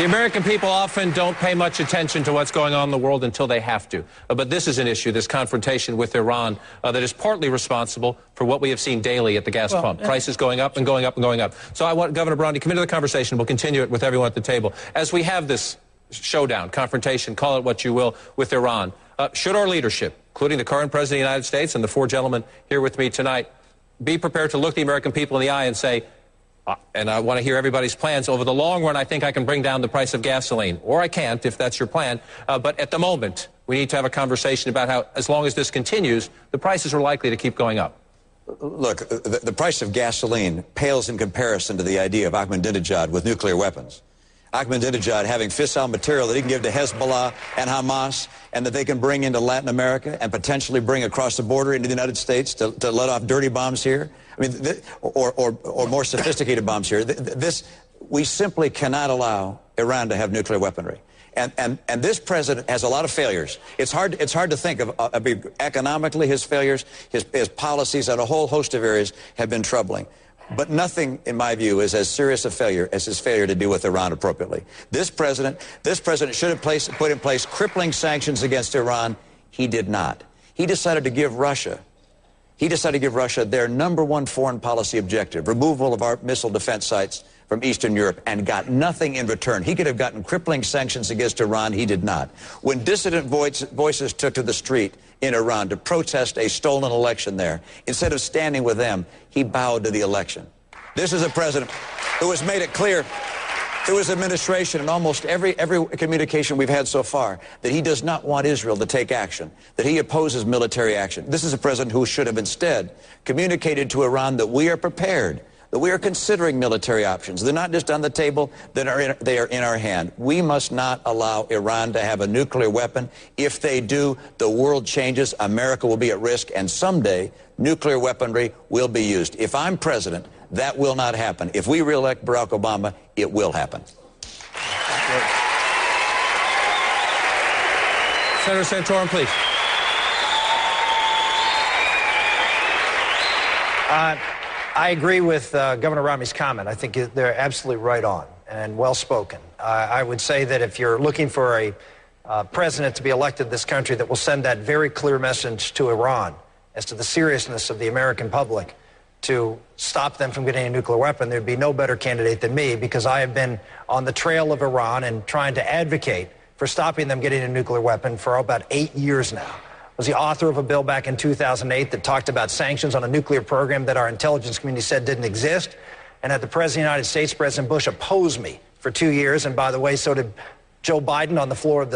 The American people often don't pay much attention to what's going on in the world until they have to. But this is an issue, this confrontation with Iran, that is partly responsible for what we have seen daily at the gas pump. Prices going up and going up and going up. So I want Governor Brown to come into the conversation. We'll continue it with everyone at the table. As we have this showdown, confrontation, call it what you will, with Iran, should our leadership, including the current President of the United States and the four gentlemen here with me tonight, be prepared to look the American people in the eye and say, and I want to hear everybody's plans. Over the long run, I think I can bring down the price of gasoline. Or I can't, if that's your plan. But at the moment, we need to have a conversation about how, as long as this continues, the prices are likely to keep going up. Look, the price of gasoline pales in comparison to the idea of Ahmadinejad with nuclear weapons. Ahmadinejad having fissile material that he can give to Hezbollah and Hamas, and that they can bring into Latin America and potentially bring across the border into the United States to let off dirty bombs here. I mean, or more sophisticated bombs here. We simply cannot allow Iran to have nuclear weaponry. And this president has a lot of failures. It's hard to think of economically his failures, his policies on a whole host of areas have been troubling. But nothing, in my view, is as serious a failure as his failure to deal with Iran appropriately. This president should have put in place crippling sanctions against Iran. He did not. He decided to give Russia their #1 foreign policy objective, removal of our missile defense sites from Eastern Europe, and got nothing in return. He could have gotten crippling sanctions against Iran. He did not. When dissident voices took to the street in Iran to protest a stolen election there, instead of standing with them, he bowed to the election. This is a president who has made it clear through his administration and almost every communication we've had so far that he does not want Israel to take action, that he opposes military action. This is a president who should have instead communicated to Iran that we are prepared, that we are considering military options. They're not just on the table, they are in our hand. We must not allow Iran to have a nuclear weapon. If they do, the world changes, America will be at risk, and someday nuclear weaponry will be used. If I'm president, that will not happen. If we re-elect Barack Obama, it will happen. Senator Santorum, please. I agree with Governor Romney's comment. I think they're absolutely right on and well spoken. I would say that if you're looking for a president to be elected in this country that will send that very clear message to Iran as to the seriousness of the American public to stop them from getting a nuclear weapon, there'd be no better candidate than me, because I have been on the trail of Iran and trying to advocate for stopping them getting a nuclear weapon for about 8 years now. I was the author of a bill back in 2008 that talked about sanctions on a nuclear program that our intelligence community said didn't exist, and had the President of the United States, President Bush, oppose me for 2 years, and by the way, so did Joe Biden on the floor of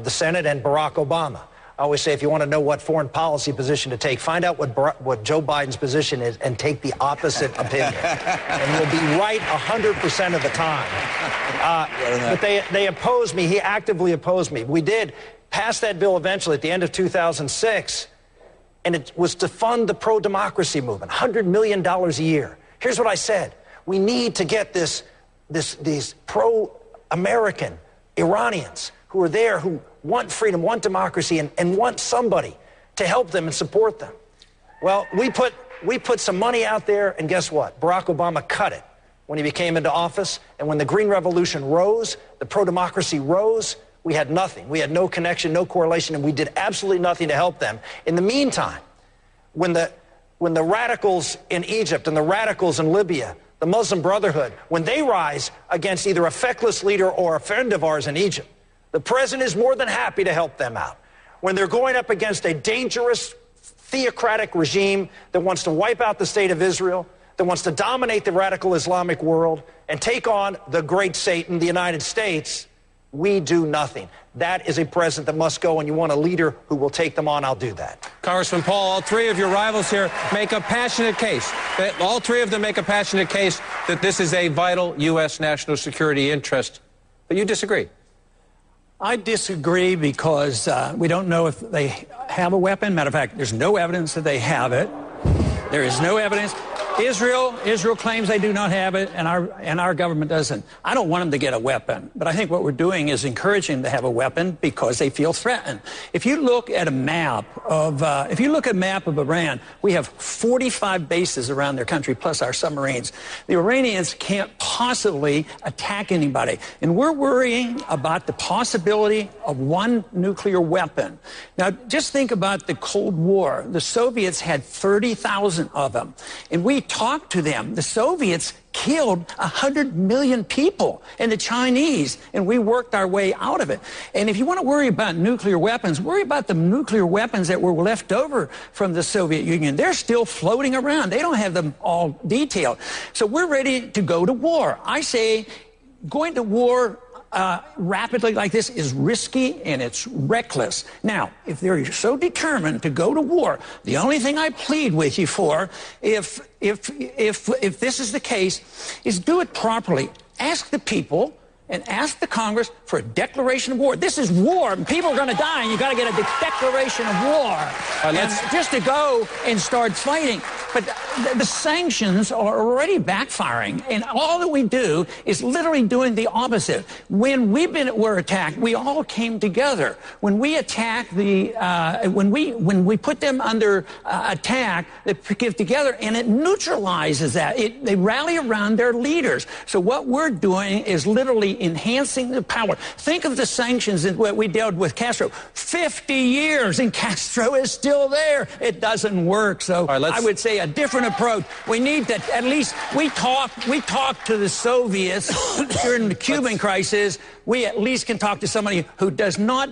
the Senate, and Barack Obama. I always say, if you want to know what foreign policy position to take, find out what Joe Biden's position is and take the opposite opinion. And you'll be right 100% of the time. But they opposed me. He actively opposed me. We did pass that bill eventually at the end of 2006, and it was to fund the pro-democracy movement, $100 million a year. Here's what I said. We need to get these pro-American Iranians who are there, who want freedom, want democracy, and want somebody to help them and support them. Well, we put some money out there, and guess what? Barack Obama cut it when he became into office. And when the Green Revolution rose, the pro-democracy rose, we had nothing. We had no connection, no correlation, and we did absolutely nothing to help them. In the meantime, when the radicals in Egypt and the radicals in Libya, the Muslim Brotherhood, when they rise against either a feckless leader or a friend of ours in Egypt, the president is more than happy to help them out. When they're going up against a dangerous, theocratic regime that wants to wipe out the state of Israel, that wants to dominate the radical Islamic world and take on the great Satan, the United States, we do nothing. That is a president that must go, and you want a leader who will take them on, I'll do that. Congressman Paul, all three of your rivals here make a passionate case. All three of them make a passionate case that this is a vital U.S. national security interest. But you disagree. I disagree because we don't know if they have a weapon. Matter of fact, there's no evidence that they have it. There is no evidence. Israel claims they do not have it, and our government doesn't. I don't want them to get a weapon, but I think what we're doing is encouraging them to have a weapon because they feel threatened. If you look at a map of Iran, we have 45 bases around their country plus our submarines. The Iranians can't possibly attack anybody, and we're worrying about the possibility of one nuclear weapon. Now, just think about the Cold War. The Soviets had 30,000 of them, and we talked to them. The Soviets killed 100 million people, and the Chinese, and we worked our way out of it. And if you want to worry about nuclear weapons, worry about the nuclear weapons that were left over from the Soviet Union. They're still floating around. They don't have them all detailed. So we're ready to go to war. I say going to war rapidly like this is risky and it's reckless. Now, if they're so determined to go to war, the only thing I plead with you for, if this is the case, is do it properly. Ask the people and ask the Congress for a declaration of war. This is war, and people are going to die, and you've got to get a declaration of war. Just to go and start fighting. But the sanctions are already backfiring, and all that we do is literally doing the opposite. When we're attacked, we all came together. When we attack when we put them under attack, they get together, and it neutralizes that. They rally around their leaders. So what we're doing is literally enhancing the power. Think of the sanctions that we dealt with Castro. 50 years, and Castro is still there. It doesn't work. So I would say a different approach. We need to, at least, we talked to the Soviets during the Cuban crisis. We at least can talk to somebody who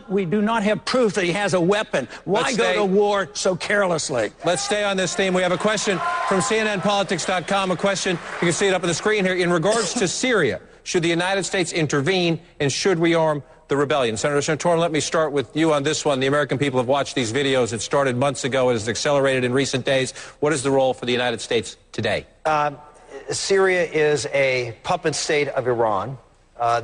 we do not have proof that he has a weapon. Why go to war so carelessly? Let's stay on this theme. We have a question from CNNPolitics.com, a question, you can see it up on the screen here, in regards to Syria. Should the United States intervene, and should we arm the rebellion? Senator Santorum, let me start with you on this one. The American people have watched these videos. It started months ago. It has accelerated in recent days. What is the role for the United States today? Syria is a puppet state of Iran.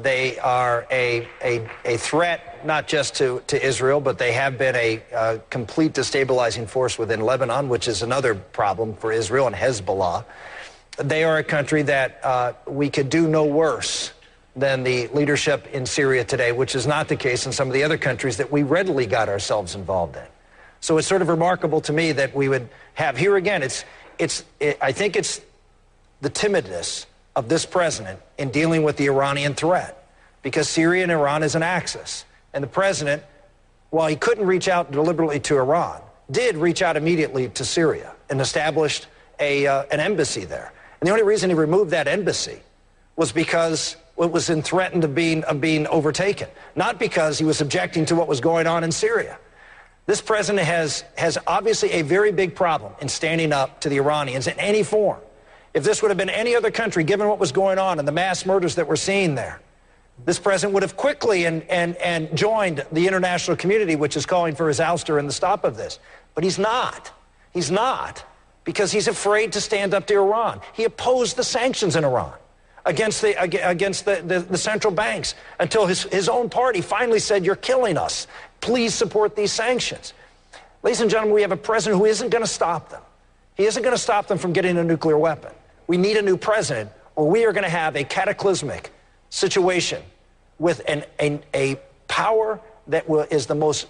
They are a threat not just to Israel, but they have been a complete destabilizing force within Lebanon, which is another problem for Israel, and Hezbollah. They are a country that we could do no worse than the leadership in Syria today, which is not the case in some of the other countries that we readily got ourselves involved in. So it's sort of remarkable to me that we would have here again. I think it's the timidness of this president in dealing with the Iranian threat, because Syria and Iran is an axis, and the president, while he couldn't reach out deliberately to Iran, did reach out immediately to Syria and established an embassy there. And the only reason he removed that embassy was because it was in threat of being overtaken, not because he was objecting to what was going on in Syria. This president has obviously a very big problem in standing up to the Iranians in any form. If this would have been any other country, given what was going on and the mass murders that we're seeing there, this president would have quickly and joined the international community, which is calling for his ouster and the stop of this. But he's not. He's not, because he's afraid to stand up to Iran. He opposed the sanctions in Iran against the central banks until his own party finally said, "You're killing us. Please support these sanctions." Ladies and gentlemen, we have a president who isn't going to stop them. He isn't going to stop them from getting a nuclear weapon. We need a new president, or we are going to have a cataclysmic situation with a power that is the most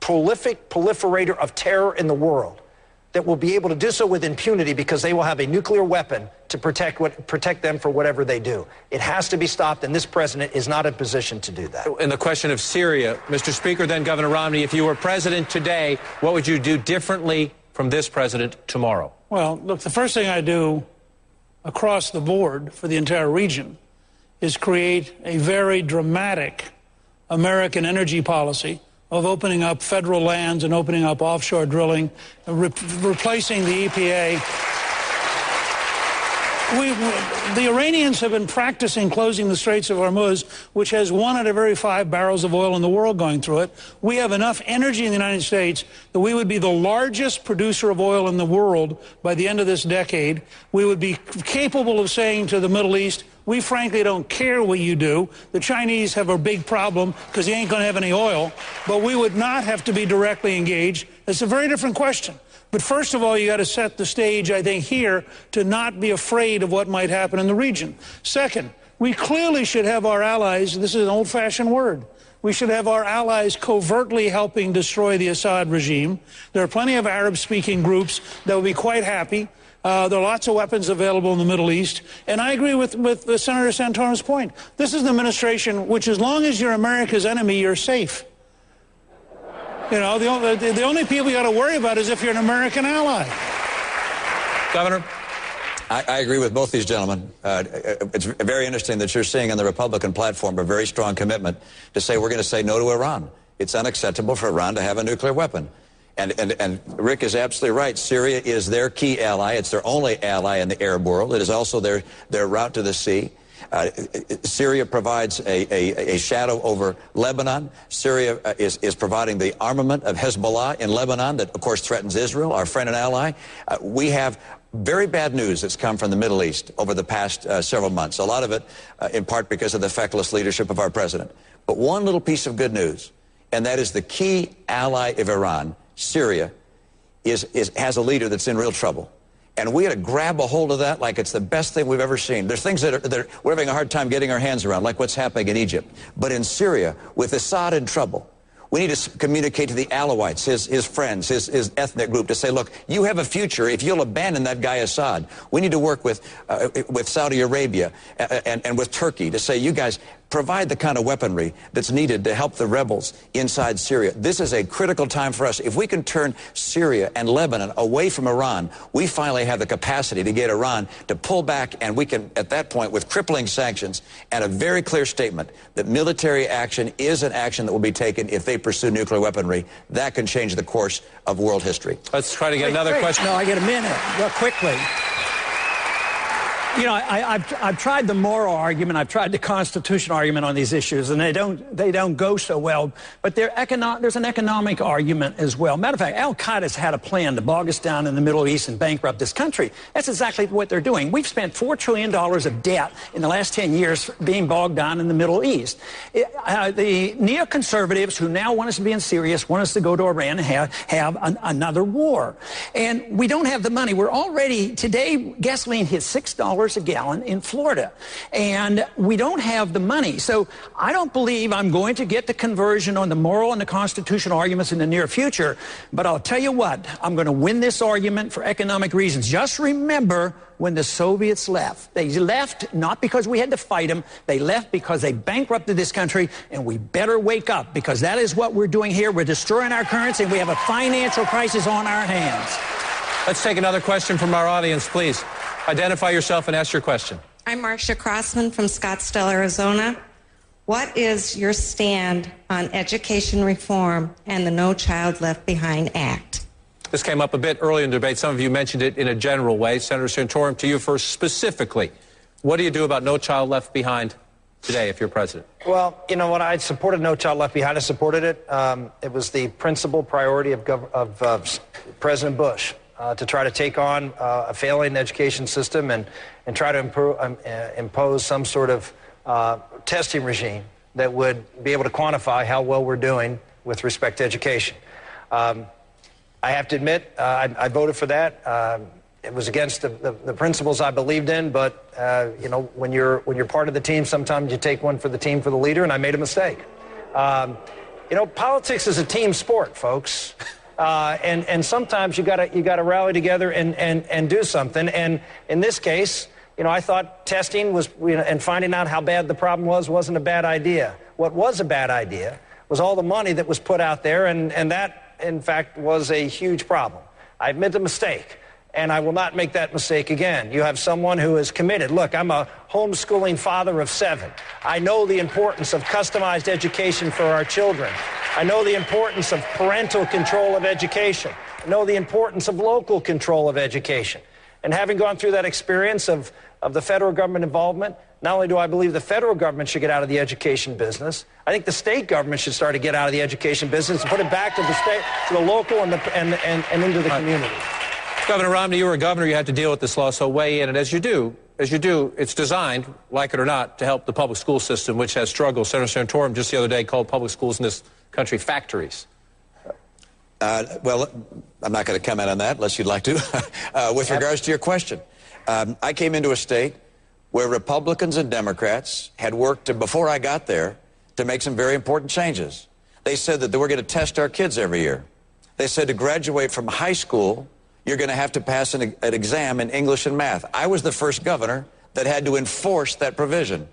prolific proliferator of terror in the world, that will be able to do so with impunity because they will have a nuclear weapon to protect them for whatever they do. It has to be stopped, and this president is not in position to do that. In the question of Syria, Mr. Speaker, then Governor Romney, if you were president today, what would you do differently from this president tomorrow? Well, look, the first thing I do across the board for the entire region is create a very dramatic American energy policy of opening up federal lands and opening up offshore drilling, replacing the EPA. The Iranians have been practicing closing the Straits of Hormuz, which has 1 out of every 5 barrels of oil in the world going through it. We have enough energy in the United States that we would be the largest producer of oil in the world by the end of this decade. We would be capable of saying to the Middle East, we frankly don't care what you do. The Chinese have a big problem because they ain't going to have any oil. But we would not have to be directly engaged. It's a very different question. But first of all, you got to set the stage, I think, here to not be afraid of what might happen in the region. Second, we clearly should have our allies, this is an old-fashioned word, we should have our allies covertly helping destroy the Assad regime. There are plenty of Arab-speaking groups that will be quite happy. There are lots of weapons available in the Middle East. And I agree with Senator Santorum's point. This is an administration which, as long as you're America's enemy, you're safe. You know, the only people you got to worry about is if you're an American ally. Governor? I agree with both these gentlemen. It's very interesting that you're seeing on the Republican platform a very strong commitment to say we're going to say no to Iran. It's unacceptable for Iran to have a nuclear weapon. And Rick is absolutely right. Syria is their key ally. It's their only ally in the Arab world. It is also their route to the sea. Syria provides a shadow over Lebanon. Syria is providing the armament of Hezbollah in Lebanon that, of course, threatens Israel, our friend and ally. We have very bad news that's come from the Middle East over the past several months. A lot of it in part because of the feckless leadership of our president. But one little piece of good news, and that is the key ally of Iran, Syria, has a leader that's in real trouble. And we got to grab a hold of that like it's the best thing we've ever seen. There's things that we're having a hard time getting our hands around, like what's happening in Egypt. But in Syria, with Assad in trouble, we need to communicate to the Alawites, his friends, his ethnic group, to say, look, you have a future if you'll abandon that guy Assad. We need to work with Saudi Arabia and with Turkey to say, you guys, provide the kind of weaponry that's needed to help the rebels inside Syria. This is a critical time for us. If we can turn Syria and Lebanon away from Iran, we finally have the capacity to get Iran to pull back, and we can, at that point, with crippling sanctions and a very clear statement that military action is an action that will be taken if they pursue nuclear weaponry, that can change the course of world history. Let's try to get another question. No, I get a minute. Real quickly. You know, I've tried the moral argument, I've tried the constitutional argument on these issues, and they don't go so well. But there's an economic argument as well. Matter of fact, Al-Qaeda's had a plan to bog us down in the Middle East and bankrupt this country. That's exactly what they're doing. We've spent $4 trillion of debt in the last 10 years being bogged down in the Middle East. The neoconservatives who now want us to be in Syria want us to go to Iran and have another war. And we don't have the money. We're already, today, gasoline hit $6 a gallon in Florida, and we don't have the money. So I don't believe I'm going to get the conversion on the moral and the constitutional arguments in the near future, but I'll tell you what, I'm going to win this argument for economic reasons. Just remember when the Soviets left. They left not because we had to fight them, they left because they bankrupted this country, and we better wake up, because that is what we're doing here. We're destroying our currency, and we have a financial crisis on our hands. Let's take another question from our audience, please. Identify yourself and ask your question. I'm Marcia Crossman from Scottsdale, Arizona. What is your stand on education reform and the No Child Left Behind Act? This came up a bit earlier in the debate. Some of you mentioned it in a general way. Senator Santorum, to you first specifically. What do you do about No Child Left Behind today if you're president? Well, you know what? I supported No Child Left Behind. I supported it. It was the principal priority of President Bush. To try to take on a failing education system and try to impose some sort of testing regime that would be able to quantify how well we're doing with respect to education. I have to admit, I voted for that. It was against the principles I believed in, but you know, when you're part of the team, sometimes you take one for the team, for the leader, and I made a mistake. You know, politics is a team sport, folks. And sometimes you gotta rally together and do something. And in this case, you know, I thought testing was, and finding out how bad the problem wasn't a bad idea. What was a bad idea was all the money that was put out there, and that, in fact, was a huge problem. I admit the mistake, and I will not make that mistake again. You have someone who is committed. Look, I'm a homeschooling father of 7. I know the importance of customized education for our children. I know the importance of parental control of education. I know the importance of local control of education. And having gone through that experience of the federal government involvement, not only do I believe the federal government should get out of the education business, I think the state government should start to get out of the education business and put it back to the state, to the local, and into the community. Governor Romney, you were a governor. You had to deal with this law, so weigh in. And as you do, it's designed, like it or not, to help the public school system, which has struggled. Senator Santorum just the other day called public schools in this country factories. Well, I'm not going to comment on that unless you'd like to. With regards to your question, I came into a state where Republicans and Democrats had worked before I got there to make some very important changes. They said that they were going to test our kids every year. They said to graduate from high school, you're going to have to pass an exam in English and math. I was the first governor that had to enforce that provision.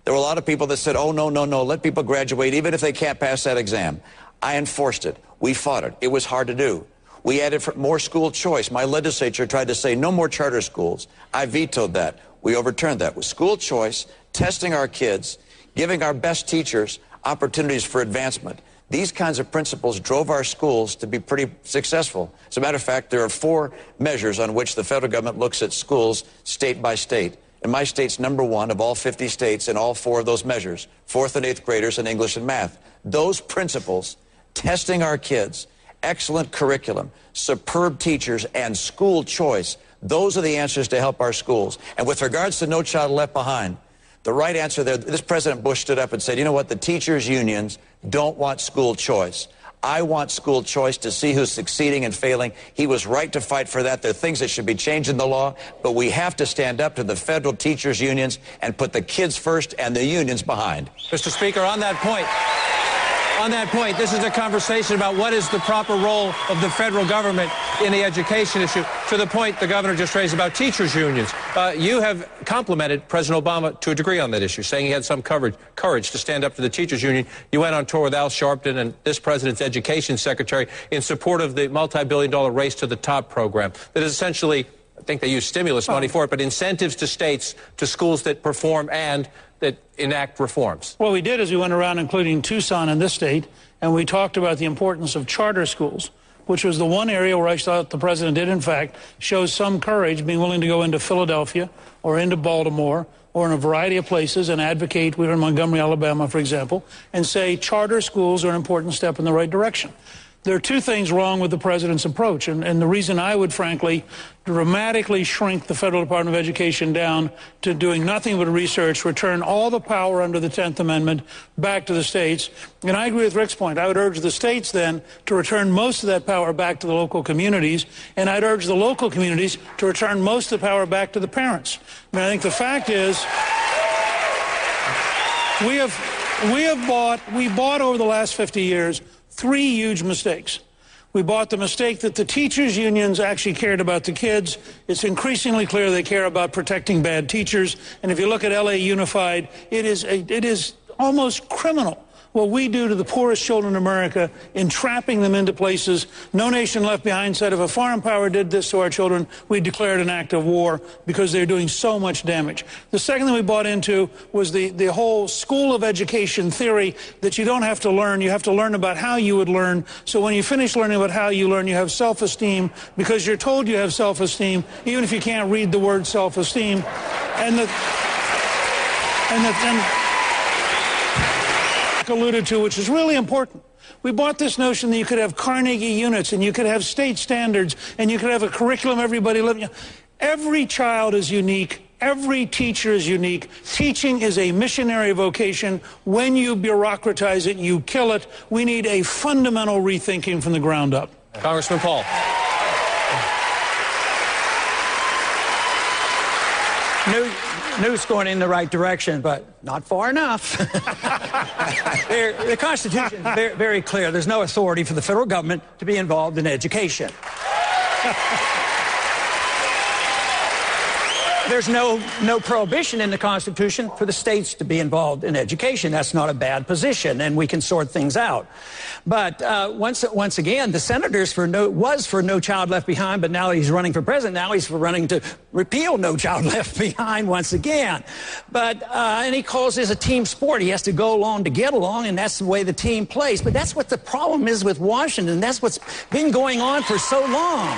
There were a lot of people that said, oh, no, let people graduate even if they can't pass that exam. I enforced it. We fought it. It was hard to do. We added more school choice. My legislature tried to say no more charter schools. I vetoed that. We overturned that. With school choice, testing our kids, giving our best teachers opportunities for advancement. These kinds of principles drove our schools to be pretty successful. As a matter of fact, there are 4 measures on which the federal government looks at schools state by state. And my state's #1 of all 50 states in all 4 of those measures, 4th and 8th graders in English and math. Those principles, testing our kids, excellent curriculum, superb teachers, and school choice, those are the answers to help our schools. And with regards to No Child Left Behind, the right answer there, this President Bush stood up and said, you know what, the teachers' unions don't want school choice. I want school choice to see who's succeeding and failing. He was right to fight for that. There are things that should be changed in the law, but we have to stand up to the federal teachers' unions and put the kids first and the unions behind. Mr. Speaker, on that point, this is a conversation about what is the proper role of the federal government in the education issue. To the point the governor just raised about teachers' unions, you have complimented President Obama to a degree on that issue, saying he had some courage to stand up to the teachers' union. You went on tour with Al Sharpton and this president's education secretary in support of the multi-billion-dollar Race to the Top program that is essentially, I think they use stimulus money for it, but incentives to states, to schools that perform and that enact reforms. What we did is we went around, including Tucson in this state, and we talked about the importance of charter schools, which was the one area where I thought the president did, in fact, show some courage, being willing to go into Philadelphia or into Baltimore or in a variety of places and advocate. We were in Montgomery, Alabama, for example, and say charter schools are an important step in the right direction. There are 2 things wrong with the president's approach, and the reason I would, frankly, dramatically shrink the Federal Department of Education down to doing nothing but research, return all the power under the 10th Amendment back to the states. And I agree with Rick's point. I would urge the states then to return most of that power back to the local communities, and I'd urge the local communities to return most of the power back to the parents. I mean, I think the fact is we bought over the last 50 years 3 huge mistakes. We bought the mistake that the teachers' unions actually cared about the kids. It's increasingly clear they care about protecting bad teachers. And if you look at LA Unified, it is almost criminal what we do to the poorest children in America, entrapping them into places. No Nation Left Behind said if a foreign power did this to our children, we declared an act of war because they're doing so much damage. The second thing we bought into was the whole school of education theory that you don't have to learn. You have to learn about how you would learn. So when you finish learning about how you learn, you have self-esteem because you're told you have self-esteem, even if you can't read the word self-esteem. Alluded to, which is really important. We bought this notion that you could have Carnegie units and you could have state standards and you could have a curriculum everybody living. Every child is unique. Every teacher is unique. Teaching is a missionary vocation. When you bureaucratize it, you kill it. We need a fundamental rethinking from the ground up. Congressman Paul. News going in the right direction, but not far enough. The Constitution is very clear. There's no authority for the federal government to be involved in education. There's no prohibition in the Constitution for the states to be involved in education. That's not a bad position, and we can sort things out. But once again, the senators was for No Child Left Behind, but now he's running for president. Now he's running to repeal No Child Left Behind once again. But and he calls this a team sport. He has to go along to get along, and that's the way the team plays. But that's what the problem is with Washington. That's what's been going on for so long.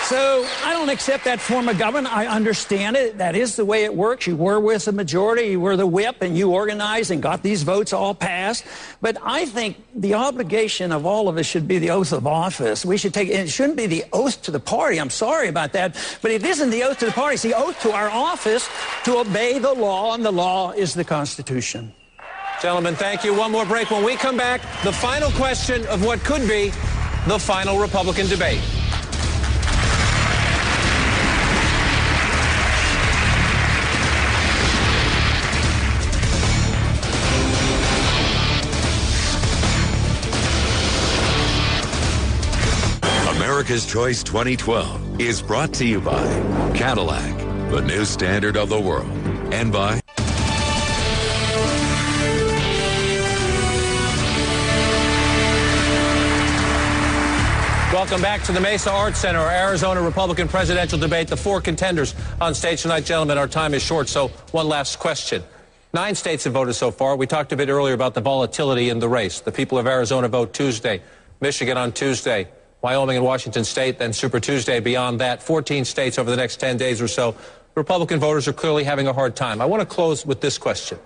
So I don't accept that form of government. I understand it. That is the way it works. You were with the majority, you were the whip, and you organized and got these votes all passed. But I think the obligation of all of us should be the oath of office. We should take it. It shouldn't be the oath to the party. I'm sorry about that. But it isn't the oath to the party. It's the oath to our office to obey the law, and the law is the Constitution. Gentlemen, thank you. One more break. When we come back, the final question of what could be the final Republican debate. America's Choice 2012 is brought to you by Cadillac, the new standard of the world, and by Welcome back to the Mesa Art Center, our Arizona Republican presidential debate. The four contenders on stage tonight. Gentlemen, our time is short, so one last question. 9 states have voted so far. We talked a bit earlier about the volatility in the race. The people of Arizona vote Tuesday, Michigan on Tuesday, Wyoming and Washington State, then Super Tuesday. Beyond that, 14 states over the next 10 days or so. Republican voters are clearly having a hard time. I want to close with this question.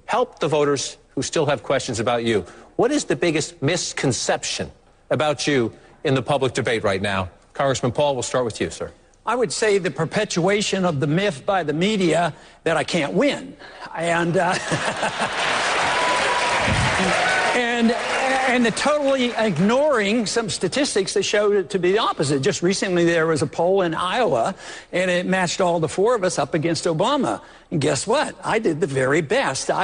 Help the voters who still have questions about you. What is the biggest misconception about you in the public debate right now? Congressman Paul, we'll start with you, sir. I would say the perpetuation of the myth by the media that I can't win. And the totally ignoring some statistics that showed it to be the opposite. Just recently there was a poll in Iowa, and it matched all the 4 of us up against Obama. And guess what? I did the very best. So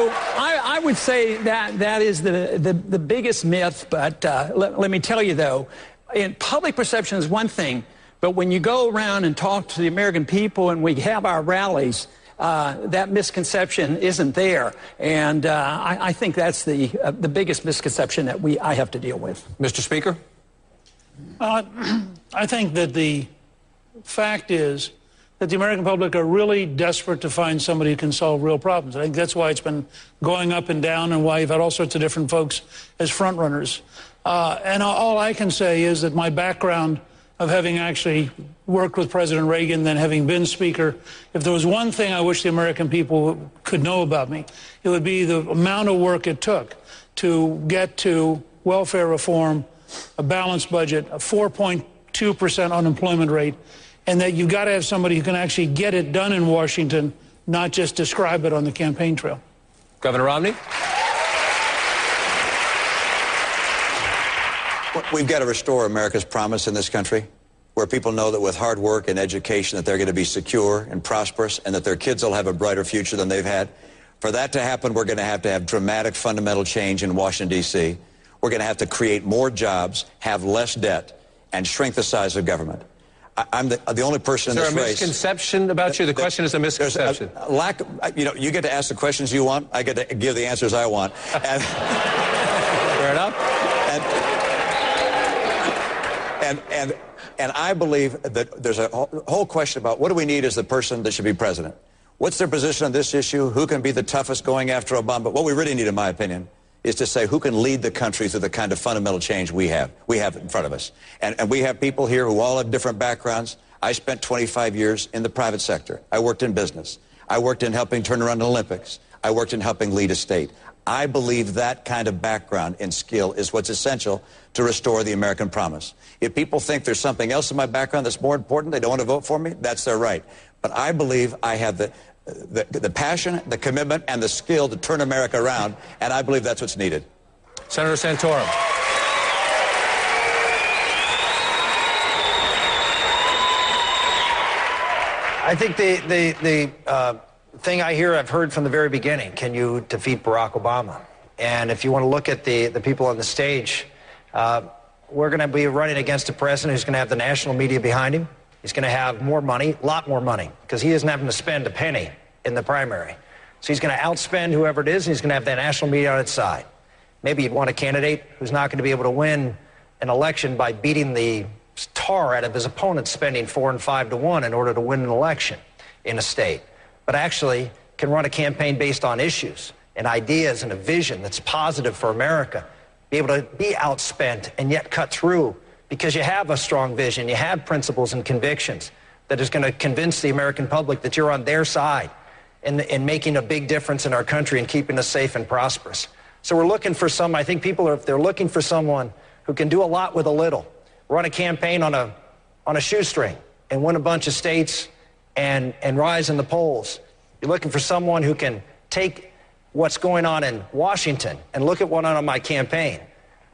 I would say that is the biggest myth. But let me tell you, though, in public perception is one thing, but when you go around and talk to the American people and we have our rallies, that misconception isn't there, and I think that's the biggest misconception that I have to deal with. Mr. Speaker? I think that the fact is that the American public are really desperate to find somebody who can solve real problems. I think that's why it's been going up and down and why you've had all sorts of different folks as front runners. And all I can say is that my background of having actually worked with President Reagan, then having been Speaker, if there was one thing I wish the American people could know about me, it would be the amount of work it took to get to welfare reform, a balanced budget, a 4.2% unemployment rate, and that you've got to have somebody who can actually get it done in Washington, not just describe it on the campaign trail. Governor Romney? We've got to restore America's promise in this country, where people know that with hard work and education that they're going to be secure and prosperous and that their kids will have a brighter future than they've had. For that to happen, we're going to have dramatic fundamental change in Washington, D.C. We're going to have to create more jobs, have less debt, and shrink the size of government. I'm the only person in this race. Is there a misconception about you? The question is a misconception. You get to ask the questions you want. I get to give the answers I want. And fair enough. And I believe that there's a whole question about what do we need as the person that should be president? What's their position on this issue? Who can be the toughest going after Obama? But what we really need, in my opinion, is to say who can lead the country through the kind of fundamental change we have in front of us. And we have people here who all have different backgrounds. I spent 25 years in the private sector. I worked in business. I worked in helping turn around the Olympics. I worked in helping lead a state. I believe that kind of background and skill is what's essential to restore the American promise. If people think there's something else in my background that's more important, they don't want to vote for me, that's their right. But I believe I have the passion, the commitment, and the skill to turn America around, and I believe that's what's needed. Senator Santorum. I think the thing I've heard from the very beginning, can you defeat Barack Obama? And if you want to look at the people on the stage, we're going to be running against a president who's going to have the national media behind him. He's going to have more money, a lot more money, because he isn't having to spend a penny in the primary. So he's going to outspend whoever it is, and he's going to have that national media on its side. Maybe you'd want a candidate who's not going to be able to win an election by beating the tar out of his opponent, spending 4 and 5 to 1 in order to win an election in a state, but actually can run a campaign based on issues and ideas and a vision that's positive for America, be able to be outspent and yet cut through because you have a strong vision, you have principles and convictions that is going to convince the American public that you're on their side in making a big difference in our country and keeping us safe and prosperous. So we're looking for I think people if they're looking for someone who can do a lot with a little, run a campaign on a shoestring and win a bunch of states and rise in the polls. You're looking for someone who can take what's going on in Washington and look at what went on my campaign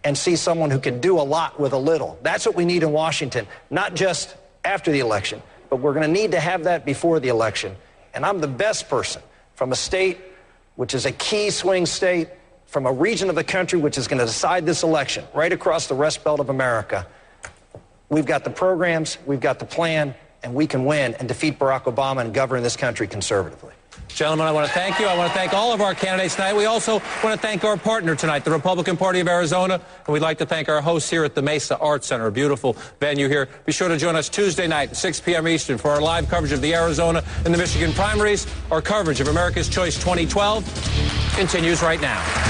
and see someone who can do a lot with a little. That's what we need in Washington, not just after the election, but we're going to need to have that before the election. And I'm the best person from a state which is a key swing state, from a region of the country which is going to decide this election, right across the Rust Belt of America. We've got the programs, we've got the plan, and we can win and defeat Barack Obama and govern this country conservatively. Gentlemen, I want to thank you. I want to thank all of our candidates tonight. We also want to thank our partner tonight, the Republican Party of Arizona. And we'd like to thank our hosts here at the Mesa Art Center, a beautiful venue here. Be sure to join us Tuesday night at 6 p.m. Eastern for our live coverage of the Arizona and the Michigan primaries. Our coverage of America's Choice 2012 continues right now.